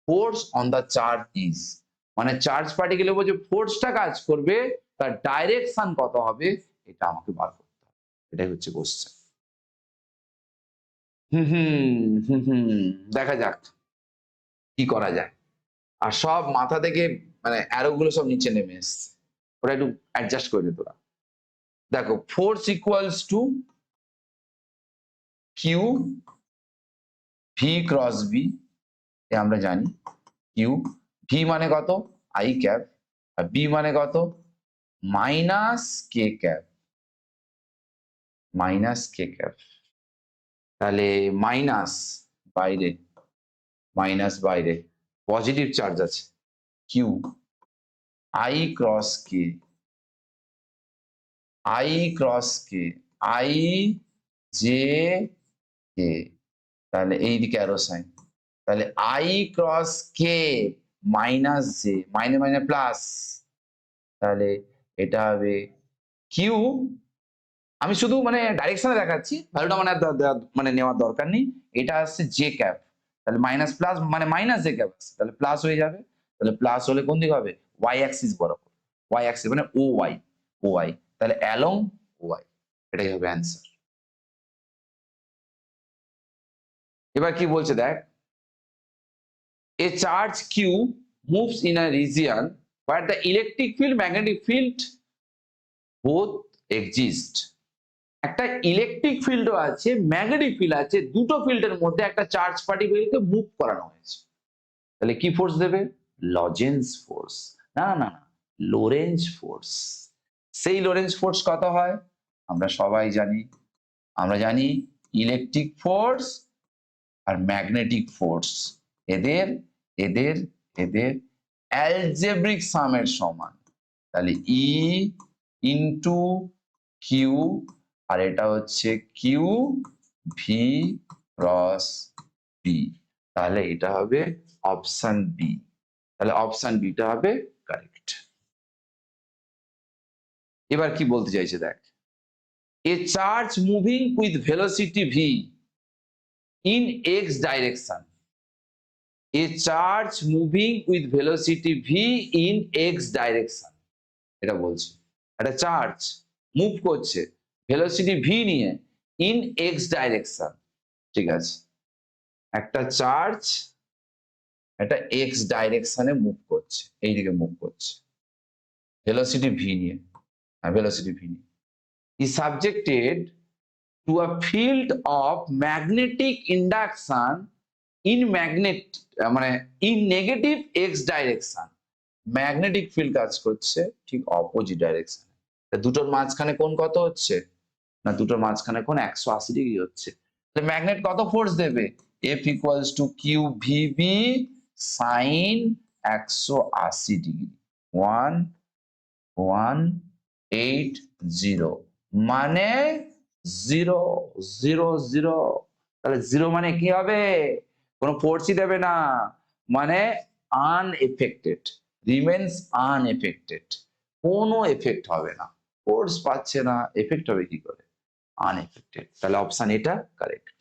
force on the charge is, মানে চার্জ পার্টিকেলের উপর যে ফোর্সটা কাজ করবে তার ডাইরেকশন কত হবে, এটা আমাকে বার করতে হবে। এটাই হচ্ছে কোশ্চেন। দেখা যাক কি করা যায়। আর সব মাথা থেকে মানে অ্যারো গুলো সব নিচে নেমে এসছে, ওটা একটু অ্যাডজাস্ট করে দে তোরা। দেখো, force equals to Q V cross B, আমরা জানি কিউ ভি মানে কত? আই ক্যাপ, আর বি মানে কত? Minus K cap, minus K cap. তাহলে মাইনাস বাইরে, মাইনাস বাইরে, পজিটিভ চার্জ আছে, Q I cross K, I cross K, I J K, তাহলে এইদিকে অ্যারো সাইন, তাহলে I cross K minus J, minus minus plus, তাহলে এটা হবে কিউ, আমি শুধু মানে ডাইরেকশনে দেখাচ্ছি, ভ্যালুটা মানে মানে নেওয়ার দরকার নেই, এটা আসছে জে ক্যাপ, তাহলে মাইনাস প্লাস মানে মাইনাস জে ক্যাপ আসছে, তাহলে প্লাস হয়ে যাবে। তাহলে প্লাস হলে কোন দিকে হবে? ওয়াই অ্যাক্সিস বরাবর, ওয়াই অ্যাক্সিস মানে ও ওয়াই, ও ওয়াই, তাহলে অ্যালং ওয়াই, এটাই হবে অ্যান্সার। এবার কি বলছে দেখ, a charge q moves in a region where the electric field magnetic field both exist, একটা ইলেকট্রিক ফিল্ডও আছে, ম্যাগনেটিক ফিল্ড আছে, দুটো ফিল্ডের মধ্যে একটা চার্জ পার্টিকেলকে মুভ করানো হয়েছে, তাহলে কি ফোর্স দেবে? লজেন্স ফোর্স, না না না, লোরেঞ্জ ফোর্স। সেই লোরেঞ্জ ফোর্স কত হয়? আমরা সবাই জানি, আমরা জানি ইলেকট্রিক ফোর্স আর ম্যাগনেটিক ফোর্স এদের এদের এদের অ্যালজেব্রিক সামের সমান। তাহলে ই ইন্টু কিউ, আর এটা হচ্ছে কিউ ভি ক্রস বি। তাহলে এটা হবে অপশন বি। তাহলে অপশন বিটা হবে কারেক্ট। এবার কি বলতে চাইছে দেখ, a charge moving with velocity v in x direction, a charge moving with velocity v in x direction. এটা বলছে একটা চার্জ মুভ করছে ভেলোসিটি ভি নিয়ে ইন এক্স ডাইরেকশন। ঠিক আছে, একটা চার্জ একটা এক্স ডাইরেকশনে মুভ করছে, এইদিকে মুভ করছে ভেলোসিটি ভি নিয়ে, ভেলোসিটি ভি নিয়ে, is subjected to a field of magnetic induction in মানে in negative x direction। Magnetic field কাজ করছে ঠিক অপোজিট ডাইরেকশন। দুটোর মাঝখানে কোণ কত হচ্ছে না, দুটোর মাঝখানে কোণ 180 ডিগ্রি হচ্ছে। তাহলে ম্যাগনেট কত ফোর্স দেবে, F equals to Q V B sine 180 degree 1180, মানে 0 0 0। তাহলে 0 মানে কি হবে, কোনো ফোর্সই দেবে না, মানে আনএফেক্টেড, রিমেন্স আনএফেক্টেড, কোনো এফেক্ট হবে না, ফোর্স পাচ্ছে না, এফেক্ট হবে কি করে, আনএফেক্টেড। তাহলে অপশন এটা কারেক্ট।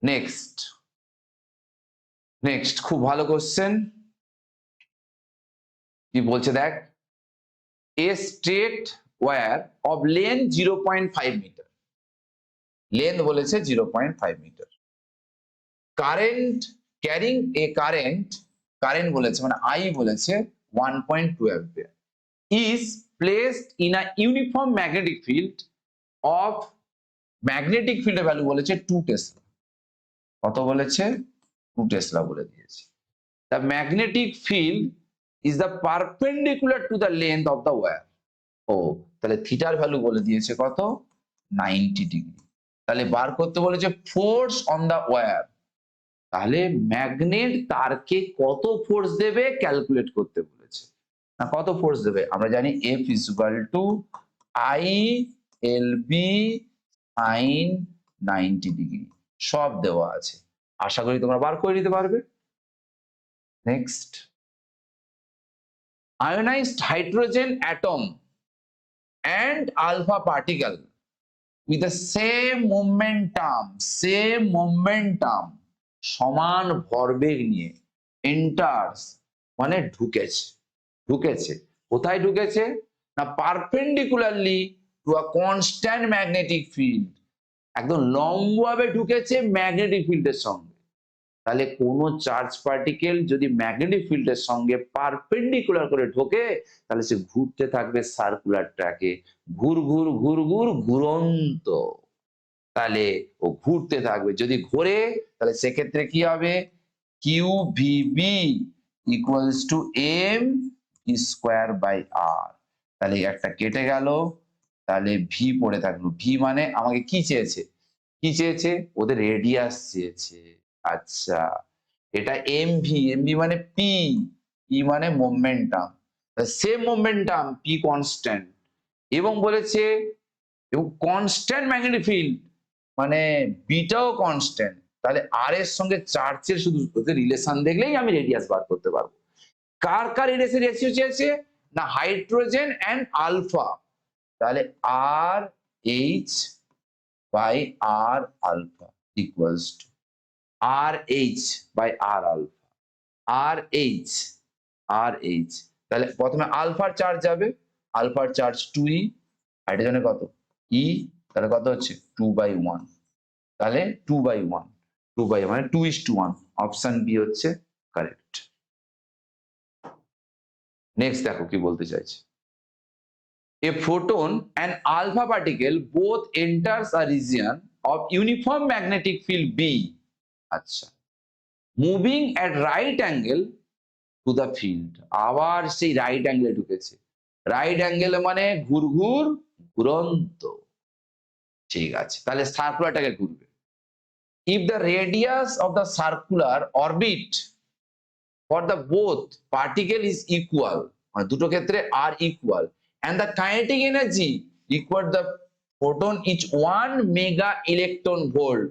নেক্সট নেক্সট খুব ভালো কোশ্চেন, কি বলছে দেখ, a straight wire of length 0.5 meter, length বলেছে 0.5 meter, current carrying a current বলেছে মানে I বলেছে 1.2 ampere, is placed in a uniform magnetic field of, magnetic field এর ভ্যালু বলেছে 2 টেসলা। কত বলেছে, 2 টেসলা বলে দিয়েছে। The magnetic field is the perpendicular to the length of the wire। ও তাহলে থিটার ভ্যালু বলে দিয়েছে কত, 90 ডিগ্রি। তাহলে বার করতে বলেছে ফোর্স অন দা ওয়্যার। তাহলে ম্যাগনেট তারকে কত ফোর্স দেবে ক্যালকুলেট করতে বলেছে, না কত ফোর্স দেবে, আমরা জানি F equal to I LB sin 90 degree, সব দেওয়া আছে, আশা করি তোমরা বার করে নিতে পারবে। Next, ionised hydrogen atom and alpha particle with the same momentum সমান ভরবেগ নিয়ে enters মানে ঢুকেছে কোথায় ঢুকেছে না, perpendicularly to a constant magnetic field, একদম লম্বভাবে ঢুকেছে ম্যাগনেটিক ফিল্ডের সঙ্গে। তাহলে কোনো চার্জ পার্টিকেল যদি ম্যাগনেটিক ফিল্ডের সঙ্গে পারপেন্ডিকুলার করে ঢোকে, তাহলে সে ঘুরতে থাকবে সার্কুলার ট্র্যাকে, ঘুর ঘুর ঘুর ঘুর ঘুরন্ত, তাহলে ও ঘুরতে থাকবে। যদি ঘোরে তাহলে সেক্ষেত্রে কি হবে, q V B equals to M square by আর। তাহলে একটা কেটে গেল, তাহলে ভি পড়ে থাকলো। ভি মানে আমাকে কি চেয়েছে, ওদের রেডিয়াস চেয়েছে। আচ্ছা, এটা এমভি মানে পি, মানে momentum, same momentum P constant, এবং বলেছে এবং কনস্ট্যান্ট ম্যাগনেটিক ফিল্ড মানে বিটাও কনস্ট্যান্ট। তাহলে আর এর সঙ্গে চার্জের শুধু রিলেশন দেখলেই আমি রেডিয়াস বার করতে পারবো। কার কার রেশিও চেয়েছে না, হাইড্রোজেন এন্ড আলফা। তাহলে r H by r alpha equals to r H by r alpha, r H. তাহলে প্রথমে আলফার চার্জ যাবে, আলফার চার্জ 2e, হাইড্রোজেনের কত e, তাহলে কত হচ্ছে 2/1, তাহলে 2/1 মানে 2:1, অপশন বি হচ্ছে কারেক্ট। নেক্সট দেখো কি বলতে চাইছে, a photon and alpha particle both enters a region of uniform magnetic field B, আচ্ছা, moving at right angle to the field, আবার সেই রাইট অ্যাঙ্গেলে ঢুকেছে, রাইট অ্যাঙ্গেলে মানে ঘুরঘুর ঘুরন্ত। ঠিক আছে, তাহলে সার্কুলারটাকে ঘুরবে। if the radius of the circular orbit for the both particle is equal, দুটো ক্ষেত্রে are equal, and the kinetic energy equal the photon each 1 mega electron volt,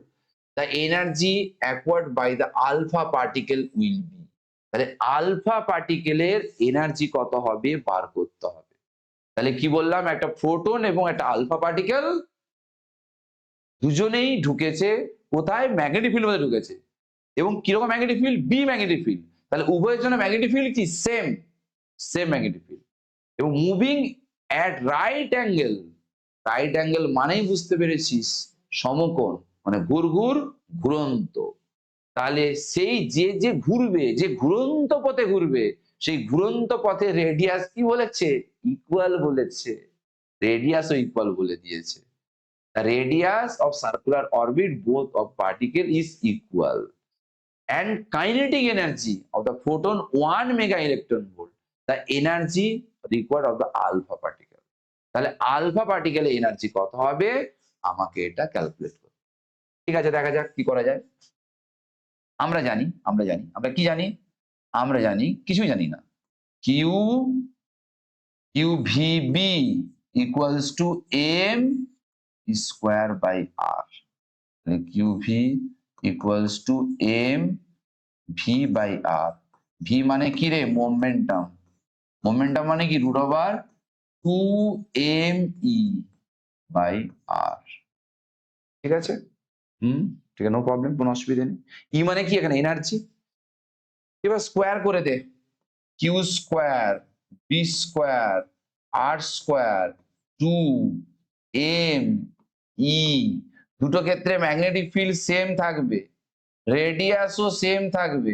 the energy acquired by the alpha particle will be, তাহলে alpha পার্টিকেলের energy কত হবে বার করতে হবে। তাহলে কি বললাম, একটা প্রোটন এবং একটা আলফা পার্টিকেল দুজনেই ঢুকেছে কোথায়, ম্যাগনেটিক ফিল্ড মধ্যে ঢুকেছে, এবং কিরকম magnetic field, B magnetic field. তাহলে উভয়ের জন্য ম্যাগনেটিক ফিল্ড কি সেম, সেম ম্যাগনেটিক ফিল্ড, এবং moving at right angle. Right angle মানেই বুঝতে পেরেছিস সমকোণ, মানে ঘুরঘুর ঘুরন্ত। তাহলে সেই যে ঘুরবে, যে ঘুরন্ত পথে ঘুরবে, সেই ঘুরন্ত পথে রেডিয়াস কি বলেছে, ইকুয়াল বলেছে, রেডিয়াসও ইকুয়াল বলে দিয়েছে। The radius of circular orbit both of particle is equal, and kinetic energy of the photon 1 mega electron volt, the energy required of the alpha particle. তাহলে আলফা পার্টিকেলের এনার্জি কত হবে আমাকে এটা ক্যালকুলেট করতে। ঠিক আছে, দেখা যাক কি করা যায়। আমরা জানি আমরা কি জানি, আমরা জানি কিছুই জানি না, Q V B equals to M square by R. QV equals to m v by r. v মানে কি রে, মোমেন্টাম। মোমেন্টাম মানে কি, root over 2me by r। ঠিক আছে, ঠিক আছে, নো প্রবলেম, কোনো অসুবিধা নেই। ই মানে কি এখানে এনার্জি, এবার স্কোয়ার করে দে, কিউ স্কোয়ার বি স্কোয়ার আর স্কোয়ার 2m ই, দুটো ক্ষেত্রে ম্যাগনেটিক ফিল্ড সেম থাকবে, রেডিয়াসও সেম থাকবে,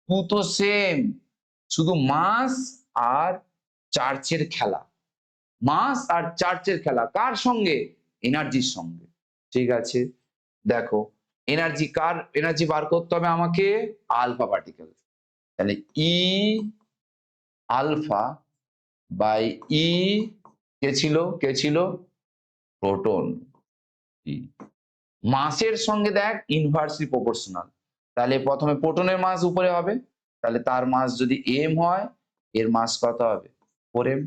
টু তো সেম, শুধু মাস আর চার্জের খেলা, মাস আর চার্জের খেলা কার সঙ্গে, এনার্জির সঙ্গে। ঠিক আছে, দেখো এনার্জি কার, এনার্জি বার করতে হবে আমাকে আলফা পার্টিকেল। তাহলে ই আলফা বাই ই কে ছিল প্রোটন। মাসের সঙ্গে দেখ ইনভার্সলি প্রপোর্শনাল, তাহলে প্রথমে প্রোটনের মাস উপরে হবে, তাহলে তার মাস যদি এম হয় এর মাস কত হবে 4m।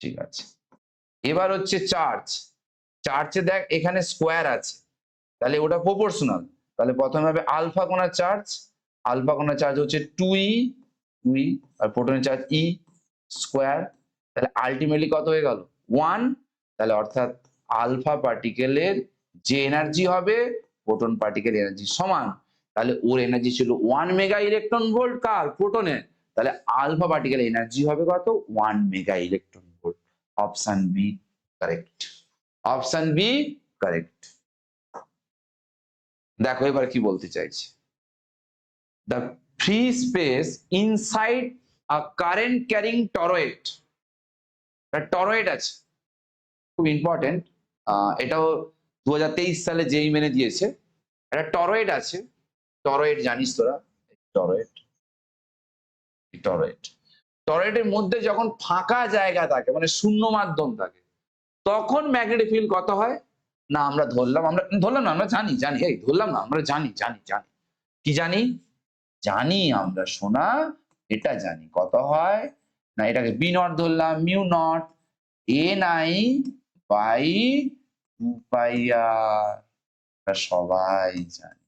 ঠিক আছে, এবার হচ্ছে চার্জ, চার্জে দেখ এখানে স্কোয়ার আছে, তাহলে ওটা প্রপোর্শনাল, তাহলে প্রথমে হবে আলফা কোণা চার্জ, আলফা কোণা চার্জ হচ্ছে 2e, আর প্রোটনের চার্জ ই স্কোয়ার, তাহলে আলটিমেটলি কত হয়ে গেল 1। তাহলে অর্থাৎ আলফা পার্টিকেলের যে এনার্জি হবে প্রোটন পার্টিকেল এনার্জি সমান, তাহলে ওর এনার্জি ছিল 1 মেগা ইলেকট্রন ভোল্ট, কার, প্রোটনের, তাহলে আলফা পার্টিকেল এনার্জি হবে কত 1 mega electron volt. Option B correct, option B correct. দেখো এবার কি বলতে চাইছি, the free space inside a current carrying toroid, toroid আছে, খুব ইম্পর্টেন্ট, এটাও 2023 সালে যেই মেনে দিয়েছে, একটা টরয়েড আছে, টরয়েড জানিস তোরা, টরয়েড, টরয়েড, টরয়েডের মধ্যে যখন ফাঁকা জায়গা থাকে মানে শূন্য মাধ্যম থাকে তখন ম্যাগনেটিক ফিল্ড কত হয়, না আমরা ধরলাম না, আমরা জানি, এই ধরলাম না, আমরা জানি, কি জানি আমরা শোনা, এটা জানি কত হয়, না এটাকে বি নট ধরলাম, mu naught ni by 2πr, এটা সবাই জানি,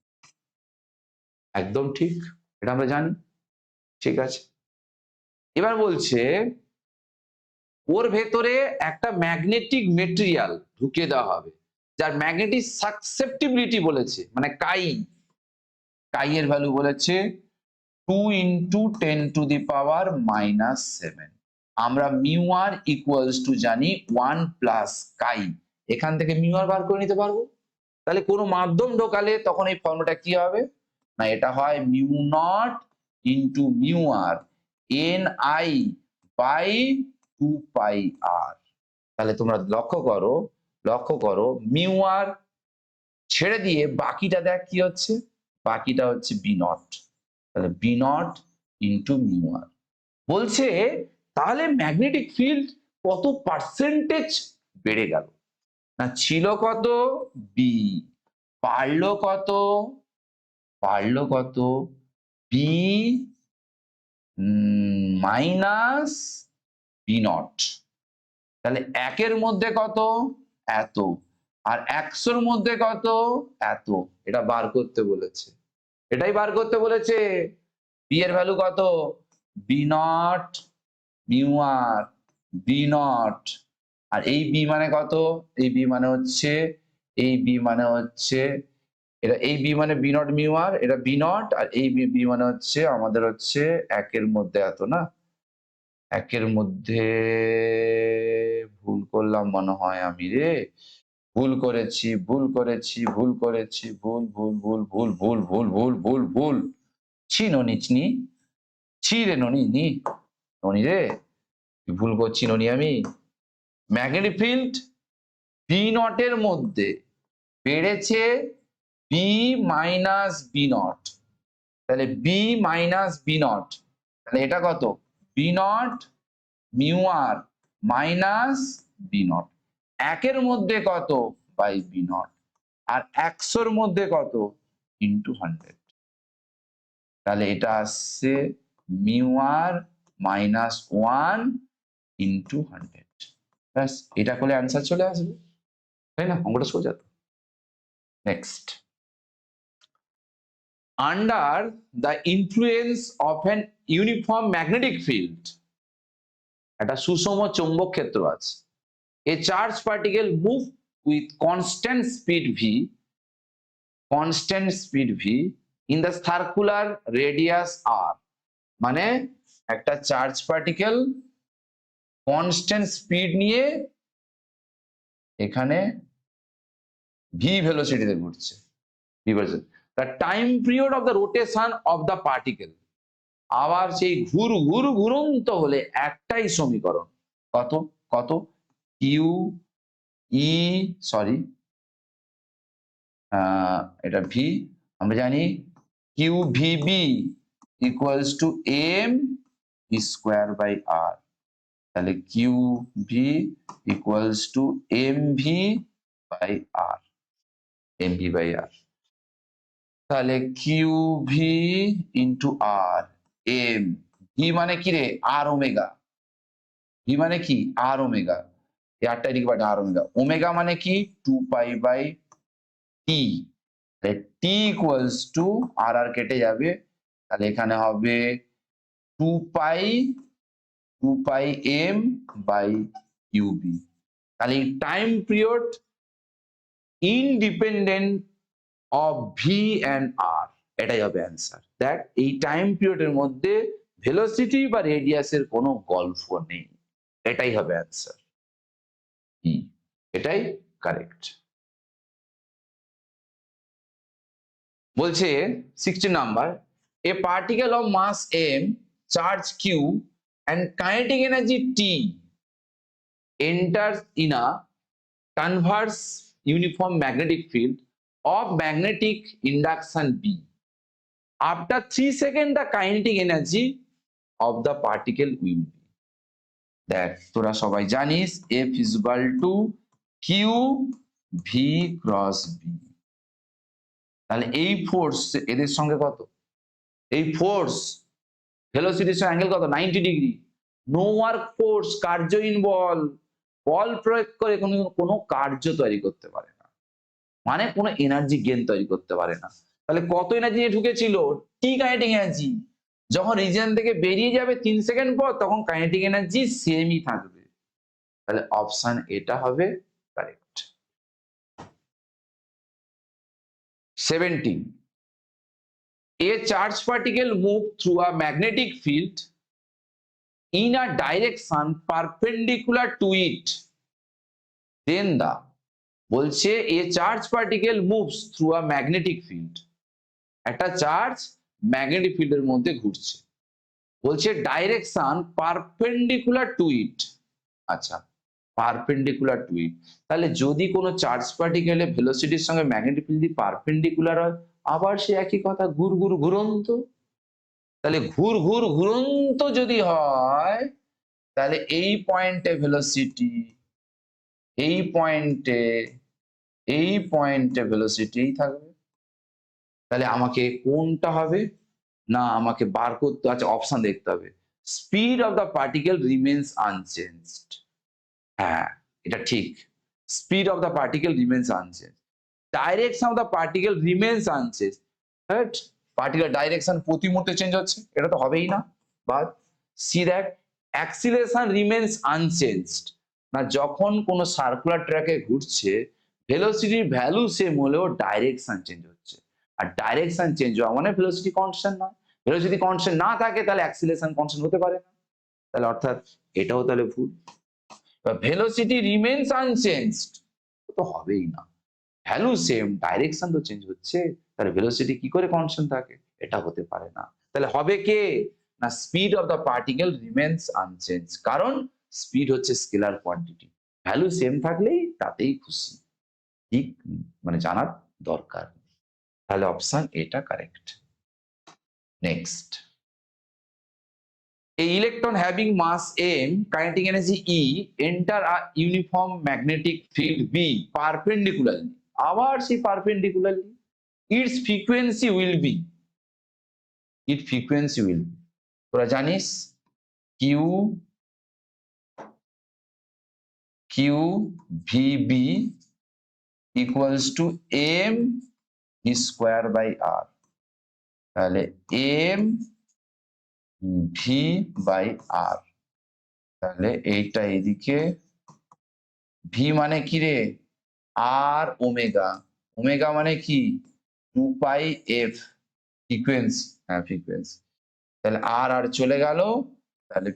একদম ঠিক, এটা আমরা জানি। ঠিক আছে, এবার বলছে ওর ভেতরে একটা ম্যাগনেটিক মেটেরিয়াল ঢুকিয়ে দেওয়া হবে যার ম্যাগনেটিক সাসেপ্টিবিলিটি বলেছে, মানে কাই এর ভ্যালু বলেছে 2 × 10⁻⁻⁷। আমরা মিউ আর ইকুয়ালস টু জানি 1 প্লাস কাই, এখান থেকে মিউ আর বার করে নিতে পারবো। তাহলে কোনো মাধ্যম ঢোকালে তখন এই ফর্মুলাটা কি হবে, না এটা হয় mu naught into mu R ni by 2πr। তাহলে তোমরা লক্ষ্য করো মিউ আর ছেড়ে দিয়ে বাকিটা দেখ কি হচ্ছে, বাকিটা হচ্ছে বি নট, তাহলে বি নট ইন্টু মিউ আর। বলছে তাহলে ম্যাগনেটিক ফিল্ড কত পার্সেন্টেজ বেড়ে গেল, না ছিল কত বি, বাড়লো কত, বাড়লো কত, বি মাইনাস বি নট। তাহলে একের মধ্যে কত, এত, আর 100-র মধ্যে কত, এত। এটা বার করতে বলেছে, এটাই বার করতে বলেছে। বি এর ভ্যালু কত, B naught mu r, B naught. আর এই বি মানে কত, এই বি মানে হচ্ছে, এই বি মানে হচ্ছে, এটা এই বি মানে বি নট মিউ আর, এটা বি নট, আর এই বি মানে হচ্ছে আমাদের হচ্ছে একের মধ্যে এত না, একের মধ্যে ভুল করলাম মনে হয় আমি রে, ভুল করেছি, ভুল করেছি, ভুল করেছি, ভুল ভুল ভুল ভুল ভুল ভুল ভুল ভুল ভুল। ছি ননি চিনি, ছি রে ননি নি, ননি রে, ভুল করছি ননি আমি। ম্যাগনেটিক ফিল্ড বি নটের মধ্যে বেড়েছে বি মাইনাস বি নট। তাহলে বি মাইনাস বি নট, তাহলে এটা কত, B naught mu R minus B naught. একের মধ্যে কত, বাই বি নট, আর 100-র মধ্যে কত, ইন্টু 100। তাহলে এটা আসছে মিউ আর মাইনাস 1 ইন্টু 100। ব্যাস, এটা করলে অ্যান্সার চলে আসবে, তাই না? অঙ্কটা সোজা তো। Next, under the influence of an uniform magnetic field, একটা সুষম চৌম্বক ক্ষেত্র আছে, a charged particle move with constant speed v in the circular radius r। মানে একটা চার্জ পার্টিকেল কনস্ট্যান্ট স্পিড নিয়ে এখানে ভি ভেলোসিটিতে ঘুরছে। the time period of the rotation of the particle, আবার সেই ঘুরন্ত হলে একটাই সমীকরণ, কত কত, কিউ ই সরি এটা ভি, আমরা জানি Q V B equals to M square by আর। তাহলে q v equals to M V by r, m V by আর। তাহলে q v into r, m v মানে কি রে, আর ওমেগা, ভি মানে কি আর ওমেগা, এই আরটা এদিকে বাট আর ওমেগা, ওমেগা মানে কি 2 pi by T, T equals to R R কেটে যাবে, তাহলে এখানে হবে 2 পাই এম বাই কিউবি। তাহলে এই time period independent of V and R, এটাই হবে অ্যান্সার। দেখ, এই টাইম পিরিয়ডের মধ্যে ভেলোসিটি বা রেডিয়াসের কোনো গল্প নেই, এটাই হবে অ্যান্সার, এটাই কারেক্ট। বলছে 60 number, a particle of mass m, charge q and kinetic energy t enters in a converse uniform magnetic field of magnetic induction b. After 3 seconds the kinetic energy of the particle will be, দেখ তোরা সবাই জানিস F is equal to Q V cross B। তাহলে এই force এদের সঙ্গে কত, এই ফোর্স ভেলোসিটির সঙ্গে অ্যাঙ্গেল কত, 90 ডিগ্রি। নো ওয়ার্ক ফোর্স, কার্যহীন বল, বল প্রয়োগ করে কোনো কার্য তৈরি করতে পারে না, মানে কোনো এনার্জি গেইন তৈরি করতে পারে না। তাহলে কত এনার্জি নিয়ে ঢুকেছিল, টি কাইনেটিক এনার্জি। যখন রিজিয়ন থেকে বেরিয়ে যাবে 3 সেকেন্ড পর, তখন কাইনেটিক এনার্জি সেমই থাকবে। তাহলে অপশন এটা হবে correct. 17, a charged particle move through a magnetic field in a direction perpendicular to it, then the, বলছে a charged particle moves through a magnetic field, একটা চার্জ ম্যাগনেটিক ফিল্ডের মধ্যে ঘুরছে, বলছে ডাইরেকশন পারপেন্ডিকুলার টু ইট। আচ্ছা, perpendicular to ইট, তাহলে যদি কোনো চার্জ পার্টিকেলের ভেলোসিটির সঙ্গে ম্যাগনেটিক ফিল্ড পারপেন্ডিকুলার হয়, আবার সে একই কথা, ঘুরন্ত। তাহলে ঘুরন্ত যদি হয়, তাহলে এই পয়েন্টে ভেলোসিটি, এই পয়েন্টে এই পয়েন্টে ভেলোসিটি থাকবে। তাহলে আমাকে কোনটা হবে না আমাকে বার করতে আচ্ছা অপশন দেখতে হবে। Speed of the particle remains unchanged. হ্যাঁ এটা ঠিক, speed of the particle remains unchange, direction of the particle remains unchange. Right, particle direction প্রতি মুহূর্তে চেঞ্জ হচ্ছে, এটা তো হবেই না। But see that acceleration remains unchanged, না যখন কোনো সার্কুলার ট্র্যাকে ঘুরছে ভেলোসিটির ভ্যালু সেম হলেও ডাইরেকশন চেঞ্জ হচ্ছে, আর ডাইরেকশন চেঞ্জ হওয়া মানে ভেলোসিটি কনস্ট্যান্ট নয়। ভেলোসিটি কনস্ট্যান্ট না থাকে তাহলে অ্যাক্সিলারেশন কনস্ট্যান্ট হতে পারে না, তাহলে অর্থাৎ এটাও তাহলে ভুল। ভেলোসিটি রিমেন্স আনচেঞ্জড তো হবেই না, ভ্যালু সেম ডাইরেকশন তো চেঞ্জ হচ্ছে, তাহলে ভেলোসিটি কি করে কনস্ট্যান্ট থাকে, এটা হতে পারে না। তাহলে হবে কে না speed of the particle remains unchange, কারণ স্পিড হচ্ছে স্কেলার কোয়ান্টিটি, ভ্যালু সেম থাকলেই তাতেই খুশি, ঠিক মানে জানার দরকার। তাহলে অপশন এটা correct. Next, a electron having mass m, kinetic energy E, enter a uniform magnetic field B perpendicularly, আবার সেই perpendicularly, its frequency will be, তোরা জানিস q vb equals to m v square by r, তাহলে m v by r, তাহলে এইটা এদিকে V মানে কি রে আর ওমেগা, ওমেগা মানে কি 2 পাই এফ ফ্রিকোয়েন্সি, হ্যাঁ ফ্রিকোয়েন্সি, তাহলে আর আর চলে গেল, তাহলে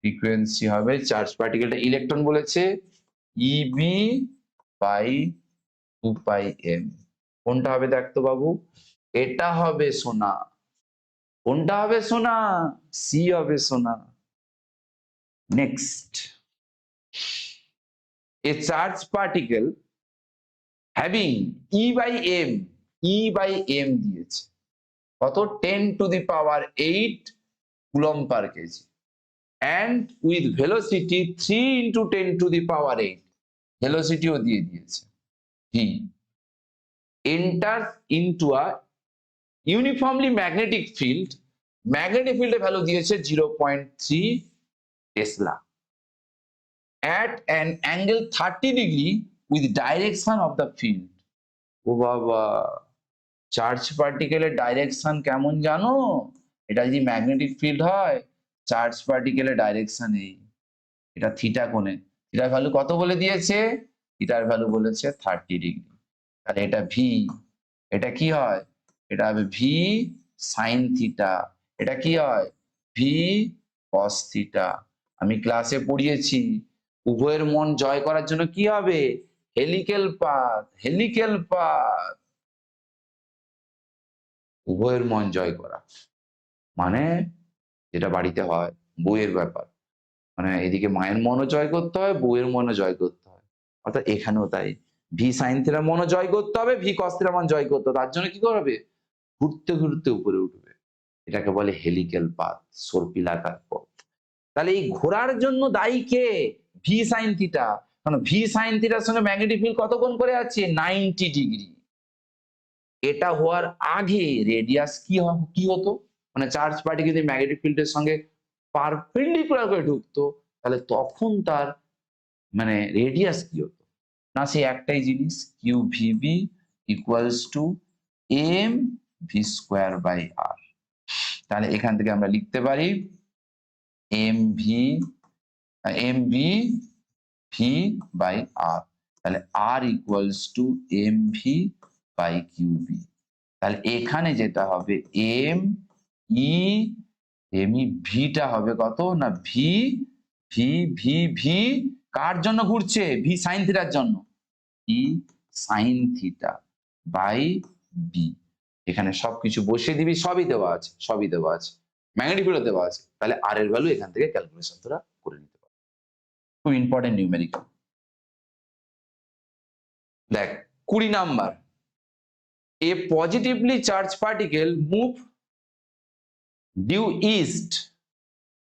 ফ্রিকোয়েন্সি হবে চার্জ পার্টিকেলটা ইলেকট্রন বলেছে ইবি বাই 2 পাই এম। কোনটা হবে দেখতো বাবু, এটা হবে সোনা, কোনটা হবে সোনা, সি হবে সোনা। Next, a charged particle having E by M, E by M দিয়েছে কত 10 to the power 8 coulomb per KG, and with velocity 3 into 10 to the power 8, ভেলোসিটিও দিয়ে দিয়েছে v, enters into a uniformly magnetic field, magnetic ফিল্ডের value দিয়েছে 0.3 Tesla, at an angle 30 degree with direction of the field। ও বাবা, charge পার্টিকেলের direction কেমন জানো, এটা যদি magnetic field হয় চার্জ পার্টিকেলের ডাইরেকশন এই, এটা থিটা কোণে, থিটার ভ্যালু কত বলে দিয়েছে, থিটার ভ্যালু বলেছে 30 ডিগ্রি, তাহলে এটা ভি, এটা কি হয়, এটা হবে ভি সাইন থিটা, এটা কি হয় ভি কস থিটা। আমি ক্লাসে পড়িয়েছি উভয়ের মন জয় করার জন্য কি হবে, হেলিক্যাল পাথ, হেলিক্যাল পাথ, উভয়ের মন জয় করা মানে যেটা বাড়িতে হয় বইয়ের ব্যাপার, মানে এদিকে মায়ের মনও জয় করতে হয় বউয়ের মনও জয় করতে হয়, অর্থাৎ এখানেও তাই ভি সাইন থিটার মনও জয় করতে হবে ভি কস থিটার মন জয় করতে হবে, তার জন্য কি করবে ঘুরতে ঘুরতে উপরে উঠবে, এটাকে বলে হেলিক্যাল পাথ, সর্পিলাকার পথ। তাহলে এই ঘোরার জন্য দায়ী কে, ভি সাইন থিটা, কারণ ভি সাইন থিটার সঙ্গে ম্যাগনেটিক ফিল্ড কত কোণ করে আছে 90 ডিগ্রি, এটা হওয়ার আগে রেডিয়াস কি হতো, মানে চার্জ পার্টিকেল যদি ম্যাগনেটিক ফিল্ডের সঙ্গে পারপেন্ডিকুলার করে ঢুকতো তাহলে তখন তার মানে রেডিয়াস কি হতো, না সেই একটাই জিনিস Q V B equals to M V square by আর। তাহলে এখান থেকে আমরা লিখতে পারি এম ভি ভি বাই আর, তাহলে R equals to M V by Q B, তাহলে এখানে যেটা হবে এম ই ভিটা হবে কত না ভি ভি ভি ভি কার জন্য ঘুরছে ভি সাইন থিটার জন্য, ই সাইন থিটা বাই বি, এখানে সবকিছু বসিয়ে দিবি, সবই দেওয়া আছে ম্যাগনেটিক ফিল্ড দেওয়া আছে, তাহলে আর এর ভ্যালু এখান থেকে ক্যালকুলেশন তোরা করে নিতে পারো, খুব ইম্পর্টেন্ট নিউমেরিক্যাল। দেখ 20 number, a positively charged particle move due east,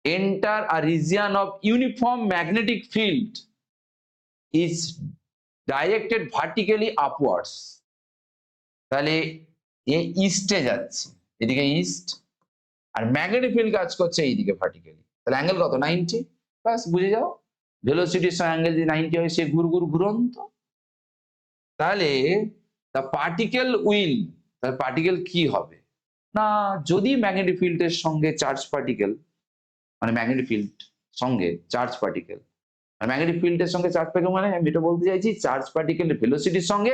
enter a region of uniform magnetic field, is directed vertically upwards, তাহলে এ ইস্টে যাচ্ছে, এদিকে ইস্ট, আর ম্যাগনেটিক ফিল্ড কাজ করছে এইদিকে ভার্টিক্যালি, তাহলে অ্যাঙ্গেল কত 90, ব্যাস বুঝে যাও। ভেলোসিটির সঙ্গে অ্যাঙ্গেল যদি 90 হয় সে ঘুরন্ত। তাহলে দ্য পার্টিকেল উইল, তাহলে পার্টিকেল কি হবে না, যদি ম্যাগনেটিক ফিল্ডের সঙ্গে চার্জ পার্টিকেল, মানে ম্যাগনেটিক ফিল্ড সঙ্গে চার্জ পার্টিকেল, ম্যাগনেটিক ফিল্ডের সঙ্গে চার্জ পার্টিকেল মানে আমি এটা বলতে চাইছি চার্জ পার্টিকেলের ভেলোসিটির সঙ্গে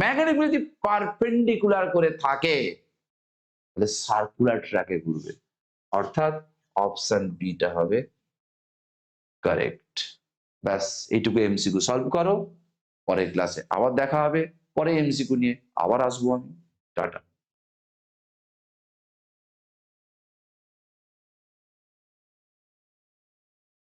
ম্যাগনেটিক ফিল্ড যদি পারপেন্ডিকুলার করে থাকে তাহলে সার্কুলার ট্র্যাকে ঘুরবে, অর্থাৎ অপশন বিটা হবে কারেক্ট। ব্যাস এইটুকু এমসিকিউ সলভ করো, পরের ক্লাসে আবার দেখা হবে, পরে এমসিকিউ নিয়ে আবার আসবো আমি। টাটা।